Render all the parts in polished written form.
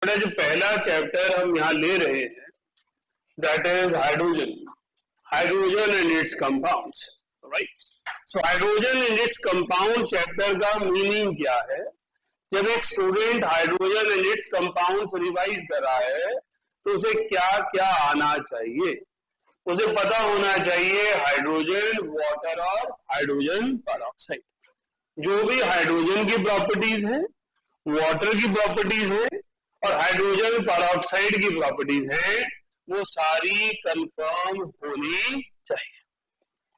जो पहला चैप्टर हम यहाँ ले रहे हैं that is hydrogen and it's compounds, right. So hydrogen and its compound chapter का मीनिंग क्या है? जब एक student hydrogen and it's compounds revise कर रहा है तो उसे क्या क्या आना चाहिए? उसे पता होना चाहिए हाइड्रोजन, वाटर और हाइड्रोजन पेरोक्साइड। जो भी हाइड्रोजन की प्रॉपर्टीज है, वाटर की प्रॉपर्टीज है और हाइड्रोजन पेरोक्साइड की प्रॉपर्टीज हैं, वो सारी कंफर्म होनी चाहिए।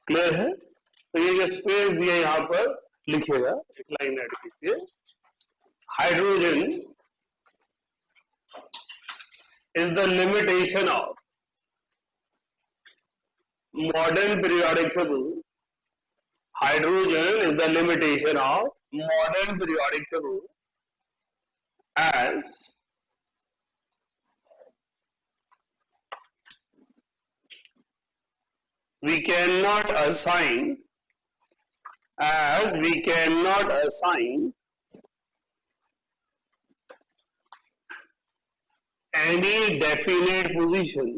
क्लियर है? तो ये जो स्पेस दिया यहाँ पर लिखिएगा, एक लाइन ऐड कीजिए। Hydrogen is the limitation of modern periodic table. Hydrogen is the limitation of modern periodic table as we cannot assign any definite position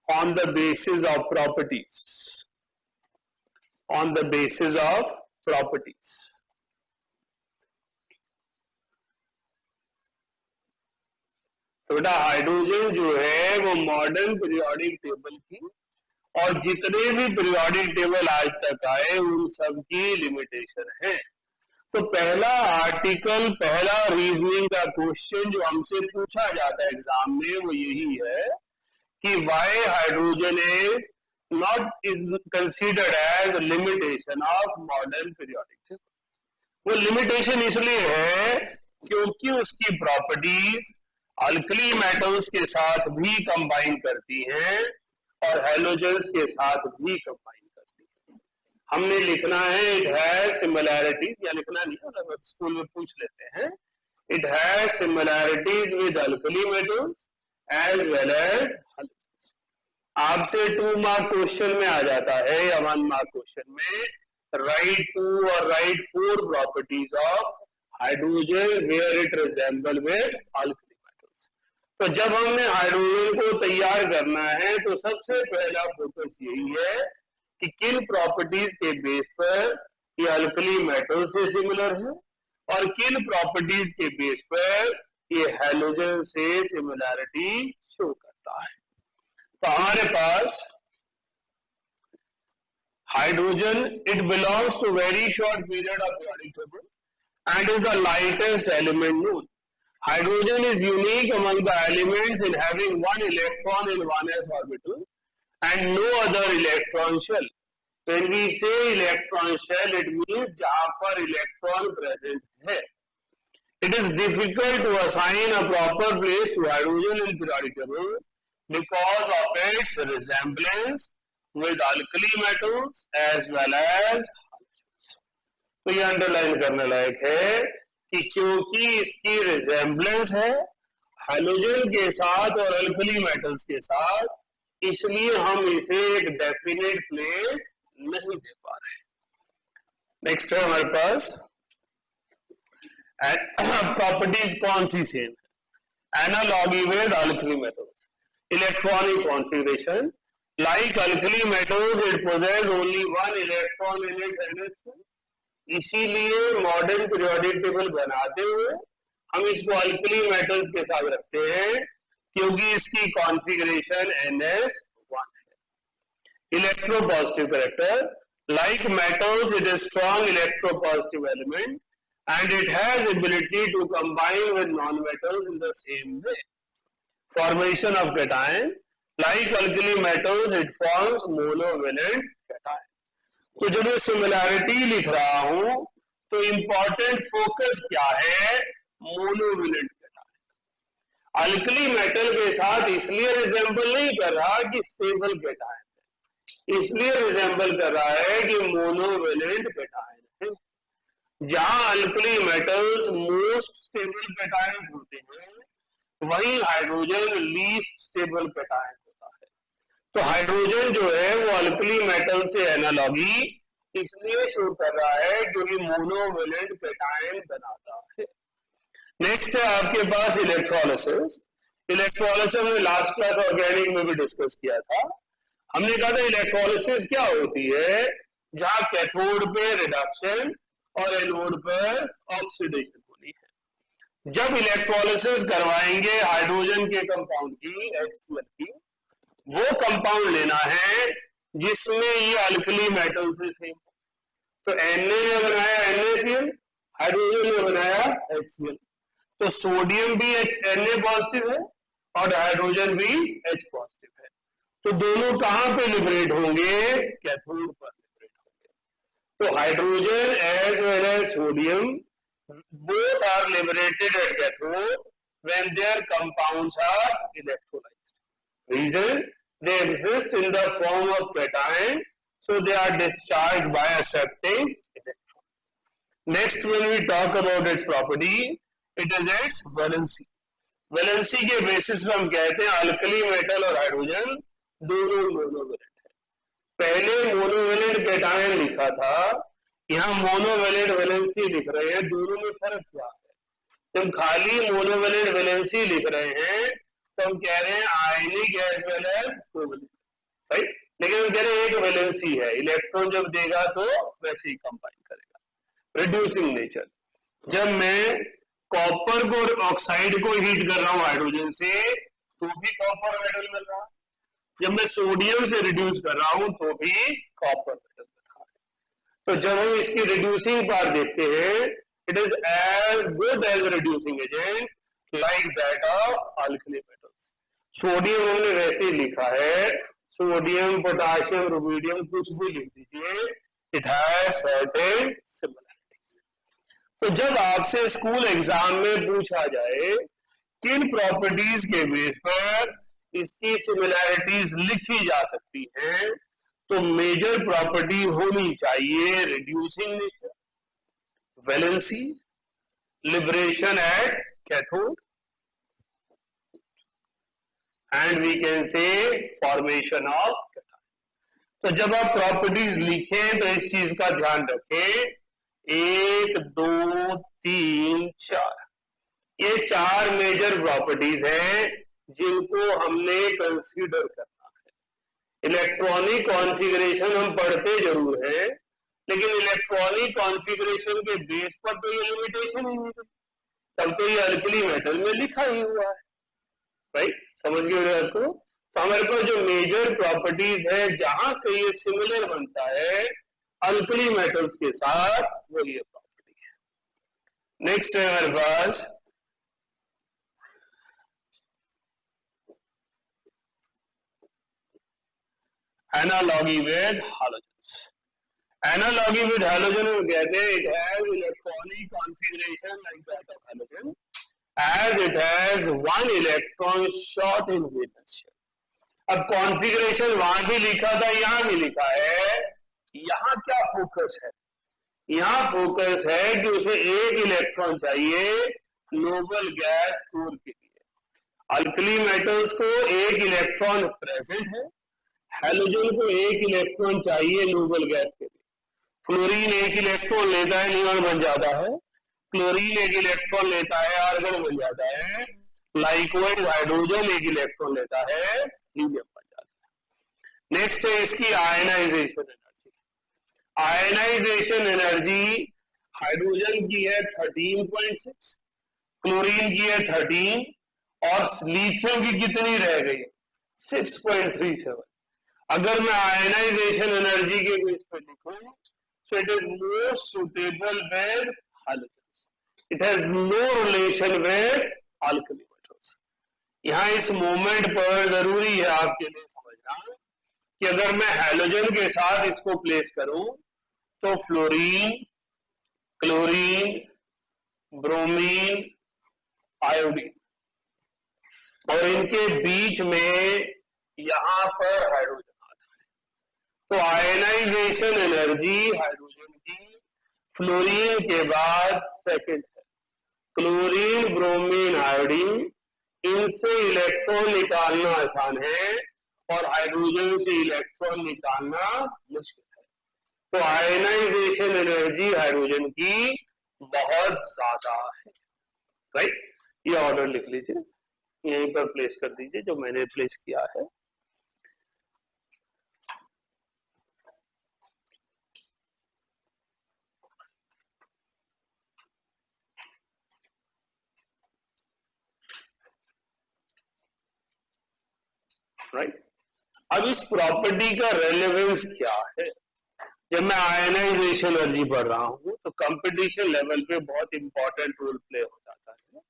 on the basis of properties, तो बेटा hydrogen जो है वो modern periodic table की और जितने भी periodic table आज तक आए उन सब की लिमिटेशन है। तो पहला आर्टिकल, पहला रीजनिंग का क्वेश्चन जो हमसे पूछा जाता है एग्जाम में वो यही है कि why hydrogen is considered as limitation of modern periodic table. वो लिमिटेशन इसलिए है क्योंकि उसकी प्रॉपर्टीज अल्कली मेटल्स के साथ भी कंबाइन करती हैं और हैलोजेंस के साथ भी कंबाइन करती हैं। हमने लिखना है इट हैज सिमिलैरिटीज, या लिखना नहीं है, स्कूल में पूछ लेते हैं, it has similarities with alkali metals as well as halogens. आपसे 2 मार्क क्वेश्चन में आ जाता है या 1 मार्क क्वेश्चन में राइट 2 और write 4 properties of hydrogen where it resemble with alkali. तो जब हमने हाइड्रोजन को तैयार करना है तो सबसे पहला फोकस यही है कि किन प्रॉपर्टीज के बेस पर ये अल्कली मेटल से सिमिलर है और किन प्रॉपर्टीज के बेस पर ये हैलोजन से सिमिलैरिटी शो करता है। तो हमारे पास hydrogen, it belongs to very short period of periodic table and is the lightest element known. Hydrogen is unique among the elements in having 1 electron in 1s orbital and no other electron shell. When we say electron shell, it means जहां पर electron present है. It is difficult to assign a proper place to hydrogen in periodic table because of its resemblance with alkali metals as well as halogens. तो ये underline करने लायक है कि क्योंकि इसकी रिजेम्बलेंस है हैलोजन के साथ और अल्कली मेटल्स के साथ, इसलिए हम इसे एक डेफिनेट प्लेस नहीं दे पा रहे। नेक्स्ट है हमारे पास प्रॉपर्टीज कौन सी सेम है? Analogy with alkali metals, electronic configuration, like alkali metals it possess only 1 electron in it, इसीलिए मॉडर्न पीरियोडिक टेबल बनाते हुए हम इसको अल्कली मेटल्स के साथ रखते हैं क्योंकि इसकी कॉन्फ़िगरेशन NS1 है। Electropositive character, like metals it is strong electropositive element and it has ability to combine with non metals in the same way. Formation of cation, like alkali metals it forms monovalent cation. तो जब मैं similarity लिख रहा हूं तो important focus क्या है? Monovalent cation. Alkali metal के साथ इसलिए रिजेंबल नहीं कर रहा कि स्टेबल कैटायन है, इसलिए रिजेंबल कर रहा है कि मोनोवेलेंट कैटायन है। जहां alkali metals most stable cation होते हैं वहीं हाइड्रोजन लीस्ट स्टेबल कैटायन। तो हाइड्रोजन जो है वो अल्कली मेटल से एनालॉगी इसलिए शो कर रहा है क्योंकि मोनोवेलेंट कैटायन बनाता है। नेक्स्ट है आपके पास इलेक्ट्रोलिसिस। इलेक्ट्रोलिसिस हमने लास्ट क्लास ऑर्गेनिक में भी डिस्कस किया था। हमने कहा था इलेक्ट्रोलिसिस क्या होती है, जहां कैथोड पे रिडक्शन और एनोड पर ऑक्सीडेशन होनी है। जब इलेक्ट्रोलिसिस करवाएंगे हाइड्रोजन के कंपाउंड की, HCl की, वो कंपाउंड लेना है जिसमें ये अल्कली मेटल से सेम हो। तो Na ने बनाया NaCl, हाइड्रोजन ने बनाया HCl, तो सोडियम भी Na पॉजिटिव है और हाइड्रोजन भी H पॉजिटिव है। तो दोनों कहां पे लिबरेट होंगे, कैथोड पर लिबरेट होंगे। तो hydrogen as well as sodium both are liberated at cathode when their compounds are electrolyzed. Reason, they exist in the form of cation, so they are discharged by accepting electron. Next, when we talk about its property, it is its valency. Valency के basis पे हम कहते हैं alkali metal और hydrogen दोनों monovalent है। पहले monovalent cation लिखा था, यहाँ मोनोवेलेंट वैलेंसी लिख रहे हैं। दोनों में फर्क क्या है? जब खाली मोनोवेलेंट वैलेंसी लिख रहे हैं तो हम कह रहे हैं ionic as well as covalent, right. लेकिन हम कह रहे हैं एक वैलेंसी है, इलेक्ट्रॉन जब देगा तो वैसे ही कंबाइन करेगा। रिड्यूसिंग नेचर, जब मैं कॉपर को ऑक्साइड को हीट कर रहा हूं हाइड्रोजन से तो भी कॉपर मेटल मिल रहा है, जब मैं सोडियम से रिड्यूस कर रहा हूं तो भी कॉपर मेटल मिल रहा है। तो जब हम इसकी रिड्यूसिंग पावर देखते हैं, it is as good as reducing agent like that of alkali metals. Sodium हमने वैसे ही लिखा है, सोडियम, पोटाशियम, रुबिडियम, कुछ भी लिख दीजिए, इट हैज सर्टेन सिमिलरिटीज। तो जब आपसे स्कूल एग्जाम में पूछा जाए किन प्रॉपर्टीज के बेस पर इसकी सिमिलरिटीज लिखी जा सकती हैं, तो मेजर प्रॉपर्टी होनी चाहिए reducing nature, valency, liberation at cathode, and we can say formation of cation. तो जब आप प्रॉपर्टीज लिखें तो इस चीज का ध्यान रखें, 1, 2, 3, 4, ये 4 मेजर प्रॉपर्टीज हैं जिनको हमने कंसीडर करना है। इलेक्ट्रॉनिक कॉन्फ़िगरेशन हम पढ़ते जरूर हैं, लेकिन इलेक्ट्रॉनिक कॉन्फ़िगरेशन के बेस पर तो ये लिमिटेशन ही नहीं है, तब तो ये अल्कली मेटल में लिखा ही हुआ है, राइट। समझ गए बात को? तो हमारे पास जो मेजर प्रॉपर्टीज है जहां से ये सिमिलर बनता है अल्कली मेटल्स के साथ, वो ये प्रॉपर्टी है। नेक्स्ट है हमारे पास analogy with halogens. Analogy with halogen हम कहते हैं it has electronic configuration like that of halogen as it has one electron short in valence shell। अब कॉन्फ़िगरेशन वहां भी लिखा था, यहां भी लिखा है। यहां क्या फोकस है? यहां फोकस है कि उसे एक इलेक्ट्रॉन चाहिए नोबल गैस कोर के लिए। अल्कली मेटल्स को एक इलेक्ट्रॉन प्रेजेंट है, हैलोजन को एक इलेक्ट्रॉन चाहिए नोबल गैस के लिए। फ्लोरीन एक इलेक्ट्रॉन लेता है, नियॉन बन जाता है। क्लोरीन एक इलेक्ट्रॉन लेता है, आर्गन बन जाता है। लाइकवाइज हाइड्रोजन एक इलेक्ट्रॉन लेता है, हीलियम बन जाता है। नेक्स्ट है इसकी ionization energy. Ionization energy hydrogen की है 13.6, क्लोरीन की है 13, और लिथियम की कितनी रह गई? 6.37। अगर मैं आयनाइजेशन एनर्जी के बेस पे लिखूं, so it is most suitable with halogens. It has no relation with alkali metals. यहाँ इस मोमेंट पर जरूरी है आपके लिए समझना कि अगर मैं हैलोजन के साथ इसको प्लेस करूं तो फ्लोरीन, क्लोरीन, ब्रोमीन, आयोडीन, और इनके बीच में यहां पर हाइड्रोजन आता है। तो आयनाइजेशन एनर्जी हाइड्रोजन की फ्लोरीन के बाद सेकंड है। क्लोरीन, ब्रोमीन, आयोडीन, इनसे इलेक्ट्रॉन निकालना आसान है और हाइड्रोजन से इलेक्ट्रॉन निकालना मुश्किल है। तो आयनाइजेशन एनर्जी हाइड्रोजन की बहुत ज्यादा है, राइट। ये ऑर्डर लिख लीजिए, यहीं पर प्लेस कर दीजिए जो मैंने प्लेस किया है। राइट। अब इस प्रॉपर्टी का रेलेवेंस क्या है? जब मैं आयनाइजेशन एनर्जी पढ़ रहा हूं तो कंपटीशन लेवल पे बहुत इंपॉर्टेंट रोल प्ले हो जाता है।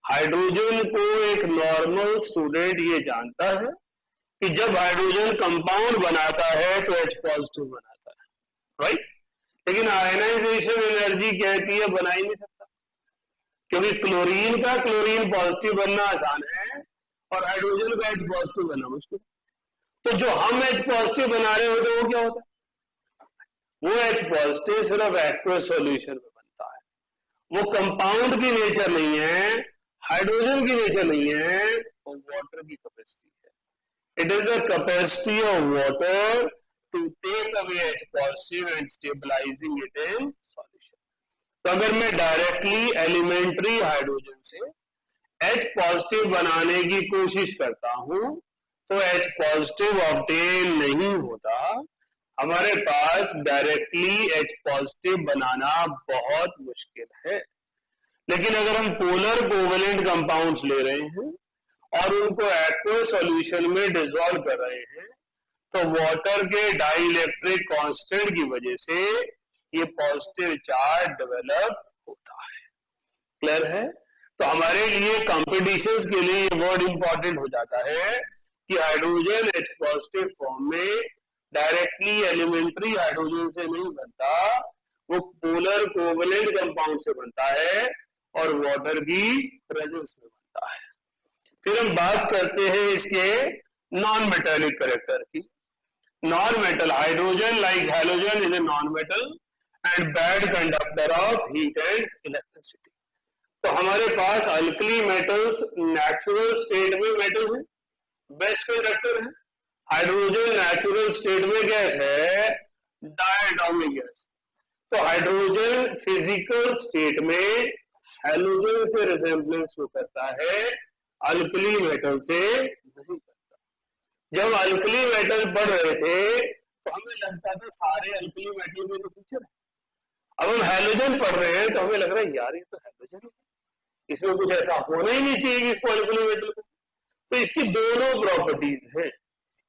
हाइड्रोजन को एक नॉर्मल स्टूडेंट ये जानता है कि जब हाइड्रोजन कंपाउंड बनाता है तो H पॉजिटिव बनाता है, राइट। लेकिन आयनाइजेशन एनर्जी कहती है बना ही नहीं सकता, क्योंकि क्लोरीन का क्लोरीन पॉजिटिव बनना आसान है और हाइड्रोजन का H पॉजिटिव बनना मुश्किल। तो जो हम H पॉजिटिव बना रहे होते वो क्या होता है? वो H पॉजिटिव सिर्फ एक्वस सॉल्यूशन में बनता है, वो कंपाउंड की नेचर नहीं है, हाइड्रोजन की नेचर नहीं है, वो वाटर की कैपेसिटी है। It is the capacity of water to take away H positive and stabilizing it in solution. तो अगर मैं डायरेक्टली एलिमेंट्री हाइड्रोजन से H पॉजिटिव बनाने की कोशिश करता हूं तो H पॉजिटिव ऑब्टेन नहीं होता। हमारे पास डायरेक्टली H पॉजिटिव बनाना बहुत मुश्किल है। लेकिन अगर हम पोलर कोवेलेंट कंपाउंड्स ले रहे हैं और उनको एक्वस सॉल्यूशन में डिसॉल्व कर रहे हैं तो वाटर के डाइलेक्ट्रिक कांस्टेंट की वजह से ये पॉजिटिव चार्ज डेवलप होता है। क्लियर है? तो हमारे लिए कॉम्पिटिशंस के लिए ये वर्ड इंपॉर्टेंट हो जाता है कि हाइड्रोजन H पॉजिटिव फॉर्म में डायरेक्टली एलिमेंट्री हाइड्रोजन से नहीं बनता, वो पोलर कोवेलेंट कंपाउंड से बनता है और वाटर की प्रेजेंस में बनता है। फिर हम बात करते हैं इसके नॉन मेटेलिक कैरेक्टर की। Non metal hydrogen like halogen is a non metal and bad conductor of heat and electricity. तो हमारे पास अल्कली मेटल्स नेचुरल स्टेट में मेटल है, बेस्ट कंडक्टर है। हाइड्रोजन नेचुरल स्टेट में गैस है, डायटोमिक गैस। तो hydrogen physical state में halogen से रिसेम्बलेंस शो करता है, अल्कली मेटल से नहीं करता। जब अल्कली मेटल पढ़ रहे थे तो हमें लगता था सारे अल्कली मेटल में तो फीचर है। अब हम हैलोजन पढ़ रहे हैं तो हमें लग रहा है यार ये तो हैलोजन है, इसमें कुछ ऐसा होना ही नहीं चाहिए इसको अल्कली मेटल को। तो इसकी दोनों प्रॉपर्टीज हैं।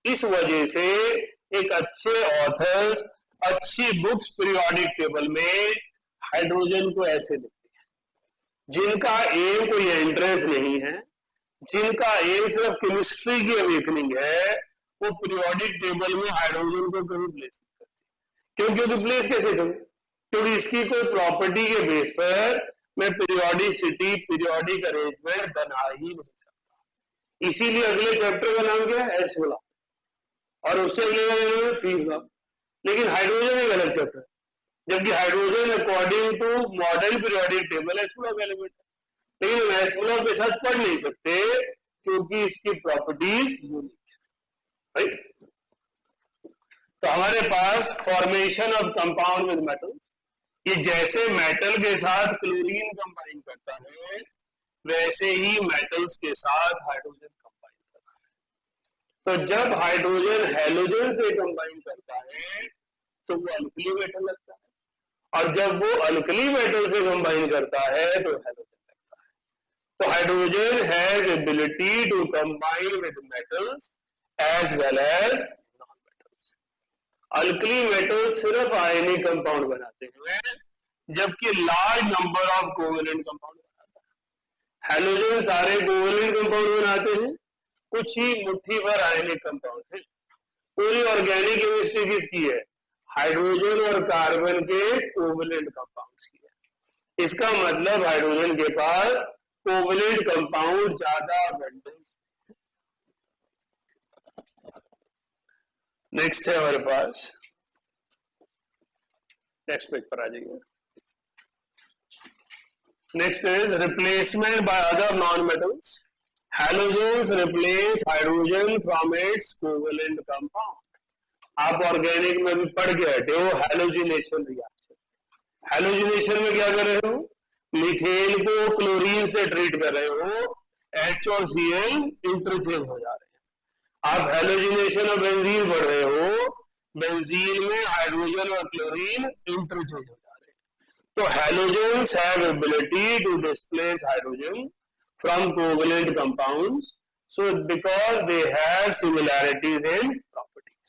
इस वजह से एक अच्छे ऑथर्स अच्छी बुक्स पीरियोडिक टेबल में हाइड्रोजन को ऐसे लिखते हैं, जिनका एम कोई एंट्रेंस नहीं है, जिनका एम सिर्फ केमिस्ट्री की अवेकनिंग है, वो पीरियोडिक टेबल में हाइड्रोजन को कभी प्लेस नहीं करते। क्यों? क्योंकि प्लेस कैसे करूं? क्योंकि इसकी कोई प्रॉपर्टी के बेस पर मैं पीरियोडिसिटी पीरियोडिक अरेंजमेंट बना ही नहीं सकता। इसीलिए अगले चैप्टर का नाम क्या है? एस वाला, और उससे अगले पी वाला। लेकिन हाइड्रोजन एक अलग चैप्टर है, जबकि hydrogen according to modern periodic table S वाला एलिमेंट है। लेकिन हम एस वाला के साथ पढ़ नहीं सकते क्योंकि इसकी प्रॉपर्टीज यूनिक है, राइट। तो हमारे पास formation of compound with metals, ये जैसे मेटल के साथ क्लोरीन कंबाइन करता है वैसे ही मेटल्स के साथ हाइड्रोजन कंबाइन करता है। तो जब हाइड्रोजन हैलोजन से कंबाइन करता है तो वो अल्कली मेटल लगता है, और जब वो अल्कली मेटल से कंबाइन करता है तो हैलोजन लगता है। तो hydrogen has ability to combine with metals as well as non metals. Alkali metal सिर्फ आयनिक कंपाउंड बनाते हैं, जबकि large number of covalent compound बनाता है। हैलोजन सारे कोवेलेंट कंपाउंड बनाते हैं, कुछ ही मुट्ठी भर आयनिक कंपाउंड है। पूरी ऑर्गेनिक केमिस्ट्री किसकी है? हाइड्रोजन और कार्बन के कोवेलेंट कंपाउंड्स की है। इसका मतलब हाइड्रोजन के पास कोवेलेंट कंपाउंड ज्यादा अबंडेंस। नेक्स्ट है हमारे पास, नेक्स्ट पेज पर आ जाइए। Next is replacement by other non metals. Halogens replace hydrogen from its covalent compound. आप ऑर्गेनिक में भी पढ़ के हटे हो हैलोजिनेशन रिएक्शन। हैलोजिनेशन में क्या कर रहे हो, मीथेन को क्लोरीन से ट्रीट कर रहे हो, H और Cl इंटरचेंज हो जा रहे हैं। आप हैलोजिनेशन और बेंजीन पढ़ रहे हो, बेंजीन में हाइड्रोजन और क्लोरीन इंटरचेंज हो जा रहे हैं। तो halogens have ability to displace hydrogen from covalent compounds, so because they have similarities in properties.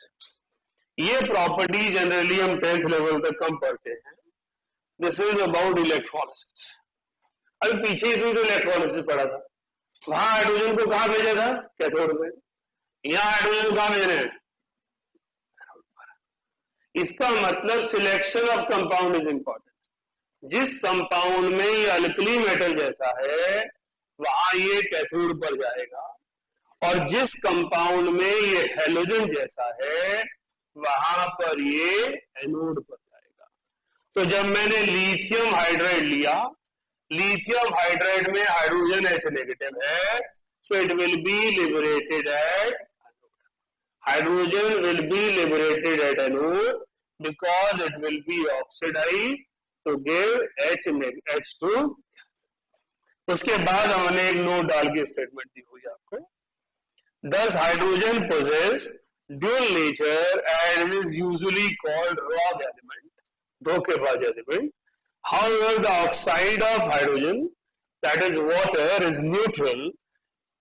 ये प्रॉपर्टी जनरली हम 10th लेवल तक कम पढ़ते हैं। This is about electrolysis. अभी पीछे ही तो इलेक्ट्रोलिसिस पढ़ा था, वहां हाइड्रोजन को कहां भेजा था, कैथोड में, यहां हाइड्रोजन को कहां भेज रहे हैं। इसका मतलब selection of compound is important. जिस कंपाउंड में ये अल्कली मेटल जैसा है वहां ये कैथोड पर जाएगा, और जिस कंपाउंड में ये हैलोजन जैसा है वहां पर ये एनोड पर जाएगा। तो जब मैंने लिथियम हाइड्राइड लिया, लिथियम हाइड्राइड में हाइड्रोजन H नेगेटिव है, so it will be liberated at hydrogen will be liberated at anode because it will be oxidized to give H2। उसके बाद हमने एक नोट डाल के स्टेटमेंट दी हुई आपको, thus hydrogen possess dual nature and is usually called rogue element, धोखेबाज element। However, the oxide of hydrogen, that is water, is neutral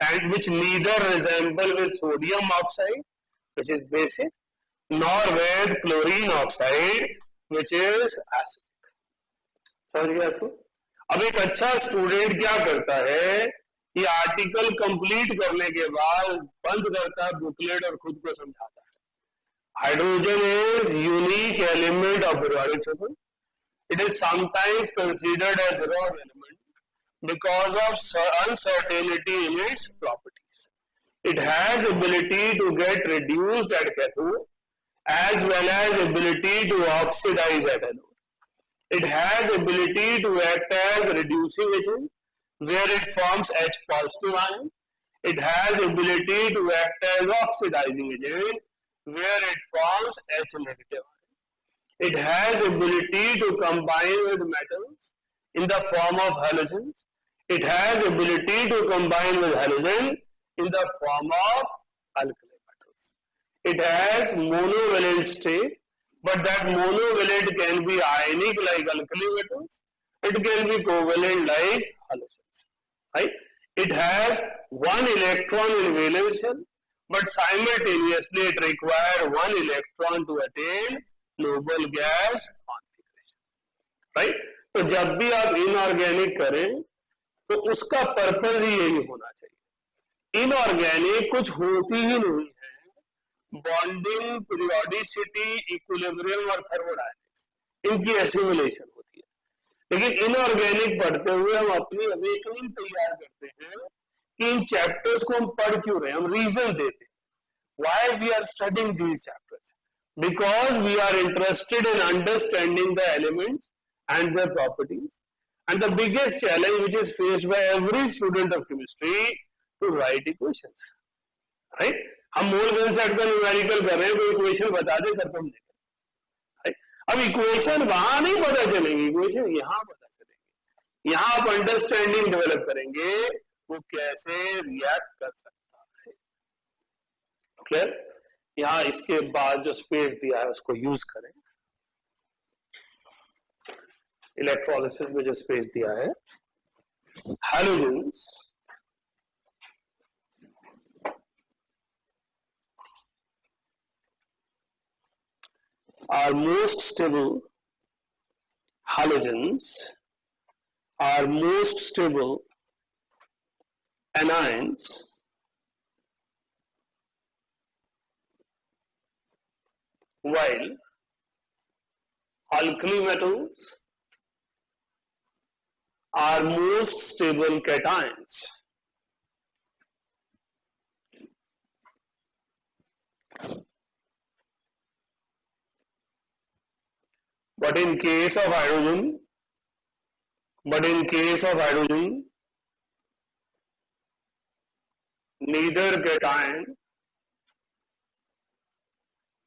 and which neither resemble with sodium oxide, which is basic, nor with chlorine oxide, which is acidic। समझ गया आपको। अब एक अच्छा student क्या करता है, ये आर्टिकल कंप्लीट करने के बाद बंद करता है बुकलेट और खुद को समझाता है। Hydrogen is unique element of periodic table. It is sometimes considered as wrong element because of uncertainty in its properties. It has ability to get reduced at cathode as well as ability to oxidize at anode. It has ability to act as reducing agent where it forms H positive ion. It has ability to act as oxidizing agent where it forms H negative ion. It has ability to combine with metals in the form of halogens. It has ability to combine with halogen in the form of alkali metals. It has monovalent state, but that monovalent can be ionic like alkali metals. It can be covalent like halogens. Right? It has one electron in valence shell, but simultaneously it requires one electron to attain noble gas configuration. Right? तो जब भी आप inorganic करें तो उसका purpose ही यही होना चाहिए। इनऑर्गेनिक कुछ होती ही नहीं है, बॉन्डिंग, पीरियोडिसिटी, इक्विलिब्रियम और थर्मोडायनेमिक्स, इनकी एसिमुलेशन होती है। लेकिन इनऑर्गेनिक पढ़ते हुए हम अपनी अवेकनिंग तैयार करते हैं कि इन चैप्टर्स को हम पढ़ क्यों रहे हैं, हम रीजन देते हैं why we are studying these chapters, because we are interested in understanding the elements and their properties, and the biggest challenge which is faced by every student of chemistry to write equations, right? हम मोल concept का numerical कर रहे हैं, कोई equation बता दे कर तुम देखें, right? अब इक्वेशन वहां नहीं पता चलेगी, इक्वेशन यहाँ पता चलेगी। यहाँ आप अंडरस्टैंडिंग डेवलप करेंगे वो कैसे रिएक्ट कर सकता है। क्लियर? यहाँ इसके बाद जो स्पेस दिया है उसको यूज करें। इलेक्ट्रोलिसिस में जो स्पेस दिया है, halogens are most stable, halogens are most stable anions while alkali metals are most stable cations. But in case of hydrogen, neither cation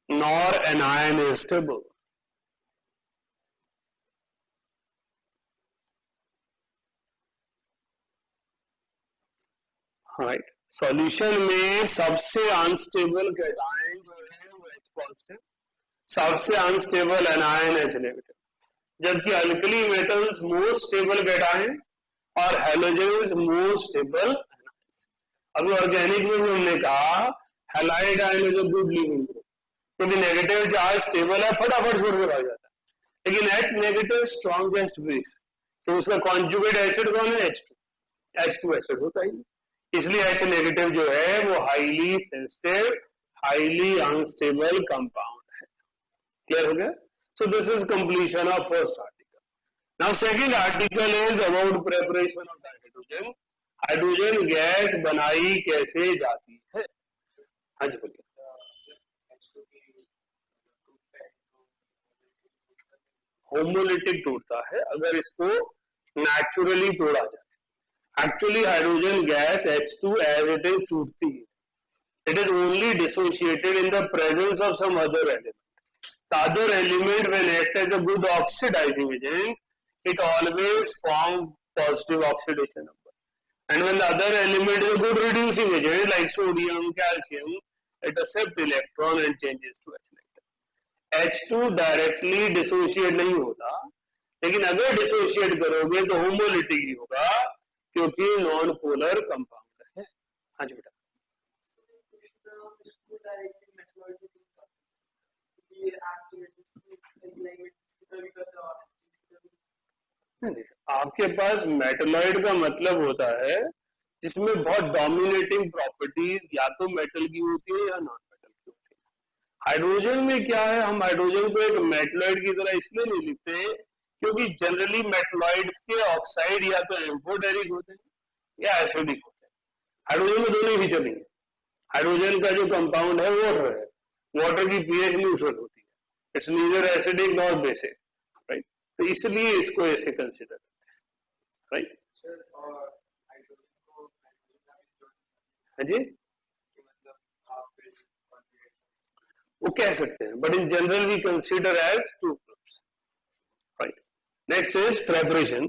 nor an ion is stable. Right, solution में सबसे unstable cation जो है वो H positive, सबसे unstable anion H negative, जबकि alkali metals most stable cations और halogens most stable anions. अभी organic में भी हमने कहा halide ion is a good leaving group, क्योंकि नेगेटिव चार्ज स्टेबल है, फटाफट छोड़ के भाग जाता है। लेकिन H नेगेटिव स्ट्रॉन्गेस्ट बेस, तो उसका कॉन्जुगेट एसिड कौन है? H2 एसिड होता ही, इसलिए H नेगेटिव जो है वो highly sensitive, highly unstable compound है। क्लियर हो गया? So this is completion of first article. Now second article is about preparation of hydrogen. Hydrogen gas बनाई कैसे जाती है? हाँ जी बोलिए। होमोलिटिक टूटता है अगर इसको नेचुरली तोड़ा जाए। Actually, hydrogen gas H2 as it is टूटती है. It is only dissociated in the presence of some other element. The other element, when act as a good oxidizing agent, it always forms positive oxidation number. And when the other element is a good reducing agent, like sodium, calcium, it accepts electron and changes to H negative. H2 directly dissociate नहीं होता, लेकिन अगर dissociate करोगे तो homolytic ही होगा, क्योंकि non polar compound है। हाँ जी बेटा। आपके पास मेटलॉइड का मतलब होता है जिसमें बहुत डोमिनेटिंग प्रॉपर्टीज या तो मेटल की होती है या नॉन मेटल की होती है। हाइड्रोजन में क्या है, हम हाइड्रोजन को एक मेटलॉइड की तरह इसलिए नहीं लिखते क्योंकि जनरली मेटलॉइड्स के ऑक्साइड या तो एम्फोटेरिक होते हैं या एसिडिक होते हैं। हाइड्रोजन में दोनों ही चलेंगे। हाइड्रोजन का जो कंपाउंड है वाटर है, वाटर की पीएच न्यूट्रल होती है, it's neither acidic nor basic, right. तो इसलिए इसको ऐसे कंसिडर करते हैं, राइट। हाँ जी, वो कह सकते हैं, but in general we consider as two groups, right. Next is preparation.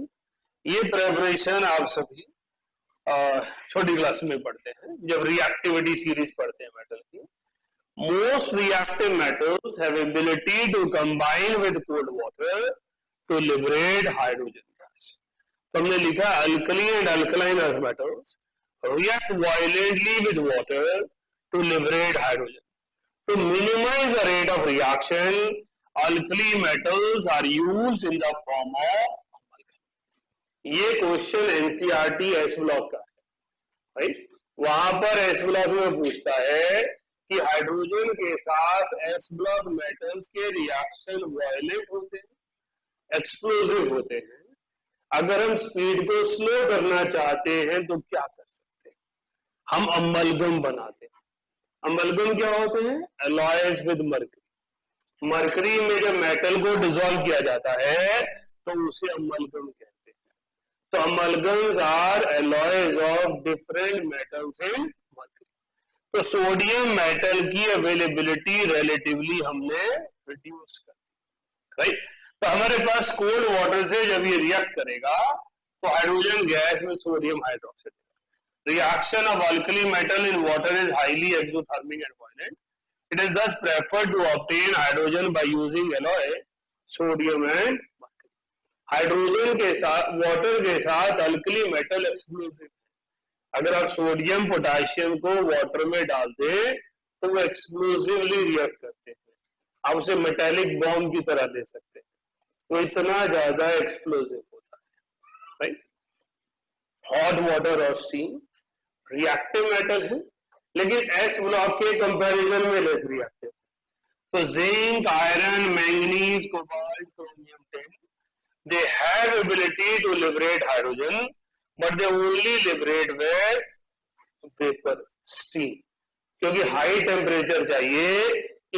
ये प्रेपरेशन आप सभी छोटी क्लास में पढ़ते हैं जब रिएक्टिविटी सीरीज पढ़ते हैं मेटल की। Most reactive metals have ability to combine with cold water to liberate hydrogen gas. तो हमने लिखा alkali and alkaline earth metals react violently with water to liberate hydrogen. To minimize the rate of reaction, alkali metals are used in the form of amalgam. ये question NCERT S block का है, right. वहां पर S block में पूछता है कि hydrogen के साथ एस ब्लॉक मेटल्स के रिएक्शन वायलेंट होते हैं, एक्सप्लोसिव होते हैं। अगर हम स्पीड को स्लो करना चाहते हैं तो क्या कर सकते हैं? हम अमलगम बनाते हैं। अमलगम क्या होते हैं? Alloys with mercury. मरकरी में जब मेटल को डिसॉल्व किया जाता है तो उसे अमलगम कहते हैं। तो amalgams are alloys of different metals in mercury. तो सोडियम मेटल की अवेलेबिलिटी रिलेटिवली हमने रिड्यूस कर दी, राइट। तो हमारे पास कोल्ड वाटर से जब ये रिएक्ट करेगा तो हाइड्रोजन गैस में sodium hydroxide. Reaction of alkali metal in water is highly exothermic and violent. It is thus preferred to obtain hydrogen by using alloy sodium and mercury. Hydrogen के साथ water के साथ alkali metal explosive. अगर आप sodium potassium को water में डाल दें तो वो एक्सप्लोसिवली रिएक्ट करते हैं। आप उसे मेटेलिक बॉम्ब की तरह दे सकते हैं, वो इतना ज्यादा एक्सप्लोसिव होता है, राइट। हॉट वाटर और स्टीम रिएक्टिव मेटल है, लेकिन एस ब्लॉक के कंपैरिजन में लेस रिएक्टिव। तो zinc, iron, manganese, cobalt, chromium, tin, they have ability to liberate hydrogen, but they only liberate with vapour, steam, क्योंकि high temperature चाहिए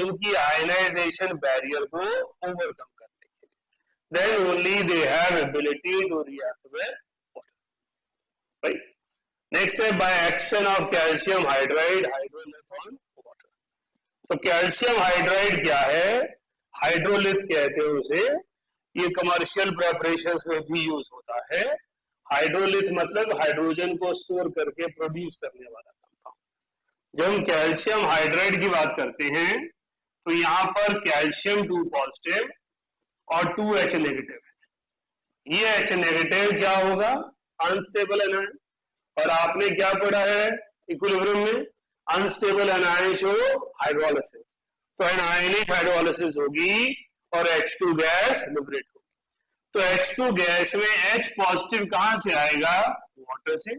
इनकी ionisation barrier को overcome करने के लिए। Then only they have ability to react with water, right. Next है by action of calcium hydride, हाइड्रोलेथ on water. तो calcium hydride क्या है, हाइड्रोलिथ कहते हैं उसे, ये कमर्शियल प्रेपरेशंस में भी यूज होता है। हाइड्रोलिथ मतलब हाइड्रोजन को स्टोर करके प्रोड्यूस करने वाला कंपाउंड। जब हम कैल्शियम हाइड्राइड की बात करते हैं तो यहाँ पर कैल्शियम 2 पॉजिटिव और 2H नेगेटिव है। ये H नेगेटिव क्या होगा, अनस्टेबल एनायन, और आपने क्या पढ़ा है इक्विलिब्रियम में, अनस्टेबल एनायन शो हाइड्रोलिसिस, तो एनायनिक हाइड्रोलिसिस होगी और H2 गैस लिबरेट होगी। तो H2 गैस में H पॉजिटिव कहां से आएगा, वाटर से,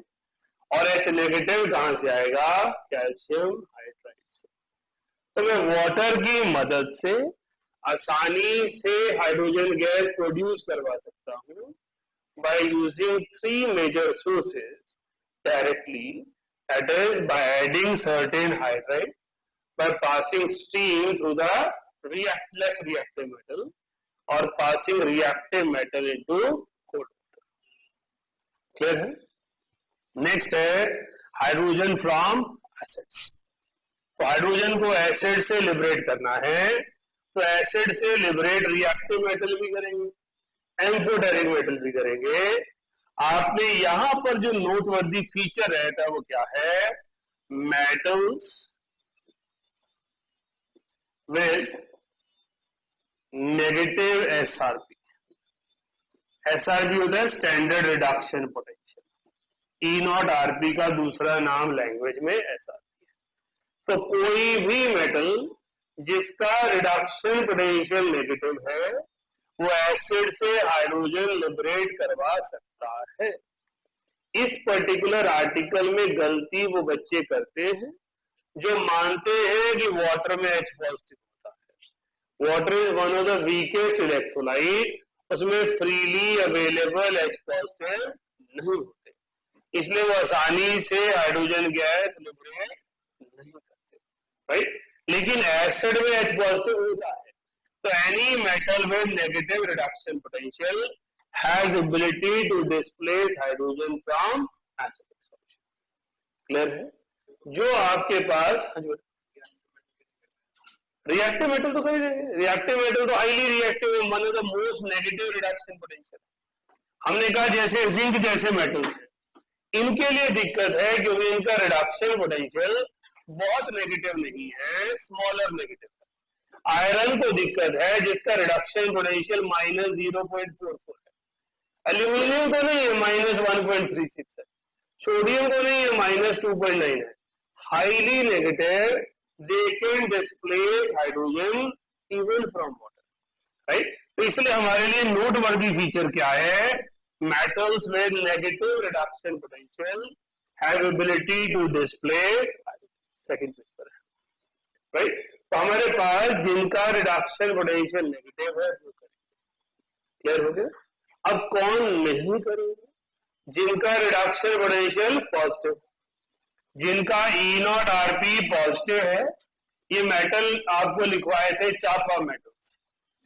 और H नेगेटिव कहां से आएगा, कैल्शियम हाइड्राइड से। तो मैं वाटर की मदद से आसानी से हाइड्रोजन गैस प्रोड्यूस करवा सकता हूं by using 3 major sources directly, that is by adding certain hydride, by passing steam through the less reactive metal, or passing reactive metal into cold water. Clear है? Next है hydrogen from acids. तो hydrogen को acid से liberate करना है, तो acid से liberate reactive metal भी करेंगे, एम्फोटेरिक मेटल भी करेंगे। आपने यहां पर जो नोटवर्दी फीचर रहता है वो क्या है, metals with negative SRP. SRP होता है स्टैंडर्ड रिडक्शन पोटेंशियल, E0RP का दूसरा नाम लैंग्वेज में एसआरपी है। तो कोई भी मेटल जिसका रिडक्शन पोटेंशियल नेगेटिव है वो एसिड से हाइड्रोजन लिबरेट करवा सकता है। इस पर्टिकुलर आर्टिकल में गलती वो बच्चे करते हैं जो मानते हैं कि वाटर में H पॉजिटिव होता है। Water is one of the weakest electrolyte, उसमें फ्रीली अवेलेबल H पॉजिटिव नहीं होते, इसलिए वो आसानी से हाइड्रोजन गैस लिबरेट नहीं करते, राइट। लेकिन एसिड में H पॉजिटिव होता है। तो any metal with negative reduction potential has ability to displace hydrogen from acidic solution. Clear है? जो आपके पास रिएक्टिव मेटल तो कहीं नहीं, रिएक्टिव मेटल तो highly reactive, one of the most negative reduction potential. हमने कहा जैसे जिंक जैसे मेटल्स हैं, इनके लिए दिक्कत है क्योंकि इनका रिडक्शन पोटेंशियल बहुत नेगेटिव नहीं है, स्मॉलर नेगेटिव। आयरन को दिक्कत है जिसका रिडक्शन पोटेंशियल -0.44 है, एल्यूमिनियम को नहीं है, -1.36 है, सोडियम को नहीं है, -2.9 है। Highly negative, they can displace hydrogen even from water, right. तो इसलिए हमारे लिए नोटवर्दी फीचर क्या है, metals with negative reduction potential have ability to displace, second paper है, राइट। तो हमारे पास जिनका रिडक्शन पोटेंशियल नेगेटिव है वो करेंगे। क्लियर हो गया? अब कौन नहीं करेंगे, जिनका रिडक्शन पोटेंशियल पॉजिटिव, जिनका E0RP पॉजिटिव है। ये मेटल आपको लिखवाए थे चापा मेटल्स।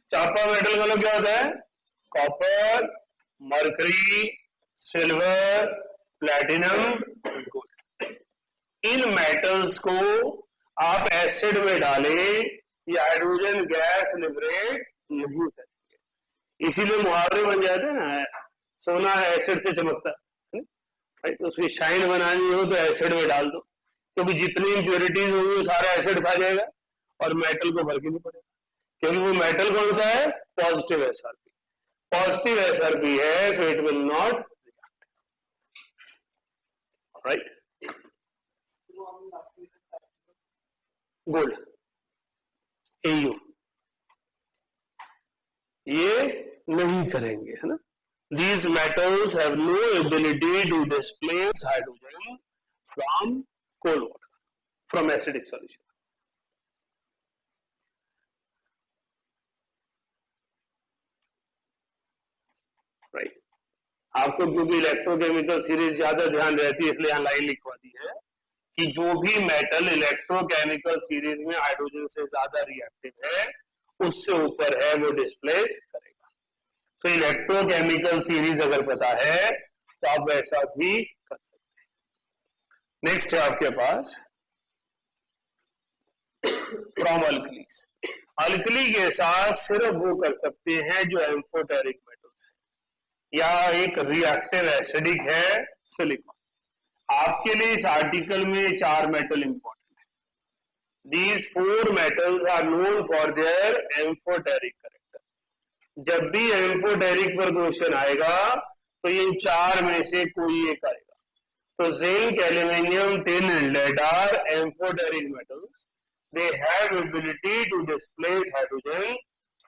चापा मेटल का मतलब क्या होता है, copper, mercury, silver, platinum, gold. इन मेटल्स को आप एसिड में डालें, ये हाइड्रोजन गैस लिबरेट नहीं करेंगे। इसीलिए मुहावरे बन जाते हैं ना, सोना एसिड से चमकता है, तो उसकी शाइन बनानी हो तो एसिड में डाल दो, क्योंकि जितनी इंप्योरिटीज होंगी वो सारा एसिड खा जाएगा और मेटल को भर के नहीं पड़ेगा, क्योंकि वो मेटल कौन सा है, पॉजिटिव एसआरपी। पॉजिटिव एसआरपी है, so it will not react, right. Gold, AU ये नहीं करेंगे, है ना। These metals have no ability to displace hydrogen from cold water, from acidic solution. Right. आपको क्योंकि इलेक्ट्रोकेमिकल सीरीज ज्यादा ध्यान रहती है इसलिए यहां लाइन लिखवा दी है कि जो भी मेटल इलेक्ट्रोकेमिकल सीरीज में हाइड्रोजन से ज्यादा रिएक्टिव है उससे ऊपर है वो डिस्प्लेस करेगा। तो इलेक्ट्रोकेमिकल सीरीज अगर पता है तो आप वैसा भी कर सकते हैं। नेक्स्ट है आपके पास फ्रॉम अल्कलीज। अल्कली के साथ सिर्फ वो कर सकते हैं जो एम्फोटेरिक मेटल्स है या एक रिएक्टिव एसिडिक है सिलिकॉन। आपके लिए इस आर्टिकल में 4 मेटल इंपॉर्टेंट है। These 4 metals are known for their amphoteric character. जब भी एम्फोटेरिक पर क्वेश्चन आएगा तो इन 4 में से कोई एक आएगा। तो zinc, aluminium, tin and lead are amphoteric metals. They have ability to displace hydrogen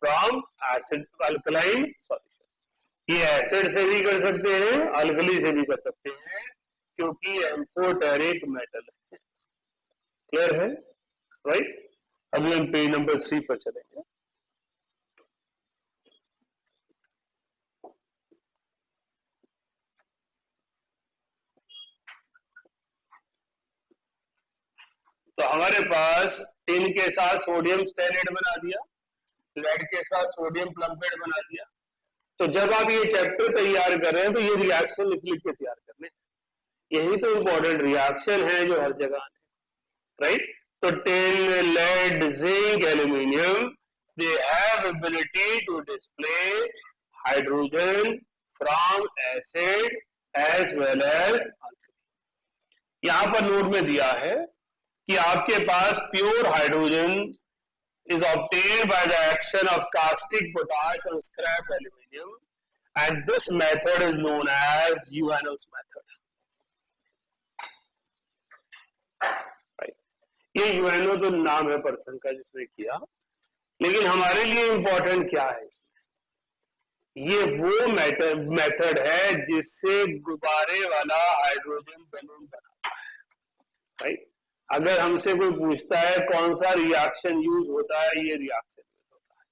from acid alkaline solution. ये एसिड से भी कर सकते हैं, अल्कली से भी कर सकते हैं, क्योंकि एम्फोटेरिक मेटल है। क्लियर है, राइट? अभी हम पेज नंबर 3 पर चलेंगे। तो हमारे पास टिन के साथ सोडियम स्टेरेट बना दिया, लेड के साथ सोडियम प्लम्पेट बना दिया। तो जब आप ये चैप्टर तैयार कर रहे हैं तो ये रिएक्शन लिख के तैयार करने, यही तो इम्पोर्टेंट रिएक्शन है जो हर जगह है, राइट? तो tin, lead, zinc, aluminium, they have ability to displace hydrogen from acid as well as alkali. यहां पर नोट में दिया है कि आपके पास pure hydrogen is obtained by the action of caustic potash and scrap aluminium, and this method is known as Uhanos method. Right. ये UNO तो नाम है पर्सन का जिसने किया, लेकिन हमारे लिए इंपॉर्टेंट क्या है इसमें? ये वो मेथड है जिससे गुब्बारे वाला हाइड्रोजन बलून बनाता है, राइट? अगर हमसे कोई पूछता है कौन सा रिएक्शन यूज होता है, ये रिएक्शन यूज होता है।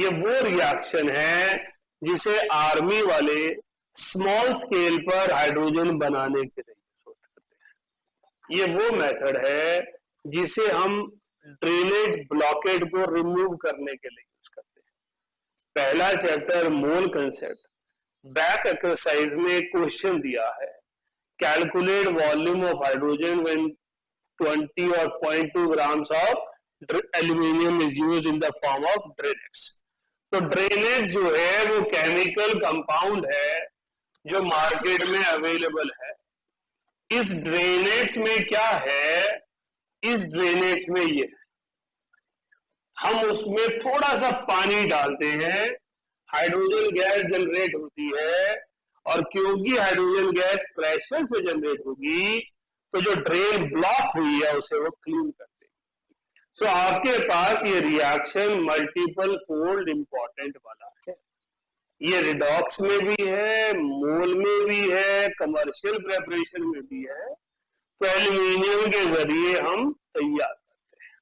ये वो रिएक्शन है जिसे आर्मी वाले स्मॉल स्केल पर हाइड्रोजन बनाने के लिए यूज करते हैं। ये वो मेथड है जिसे हम ड्रेनेज ब्लॉकेट को रिमूव करने के लिए यूज करते हैं। पहला चैप्टर मोल कंसेप्ट, बैक एक्सरसाइज में क्वेश्चन दिया है, calculate volume of hydrogen when 20 or 0.2 grams of aluminium is used in the form of Dranex। तो Dranex जो है वो केमिकल कंपाउंड है जो मार्केट में अवेलेबल है। इस Dranex में क्या है? इस Dranex में ये हम उसमें थोड़ा सा पानी डालते हैं, हाइड्रोजन गैस जनरेट होती है, और क्योंकि हाइड्रोजन गैस प्रेशर से जनरेट होगी तो जो ड्रेन ब्लॉक हुई है उसे वो क्लीन कर देगी। सो आपके पास ये रिएक्शन मल्टीपल फोल्ड इंपॉर्टेंट वाला है। ये रिडॉक्स में भी है, मोल में भी है, कमर्शियल प्रेपरेशन में भी है। तो एल्यूमिनियम के जरिए हम तैयार करते हैं।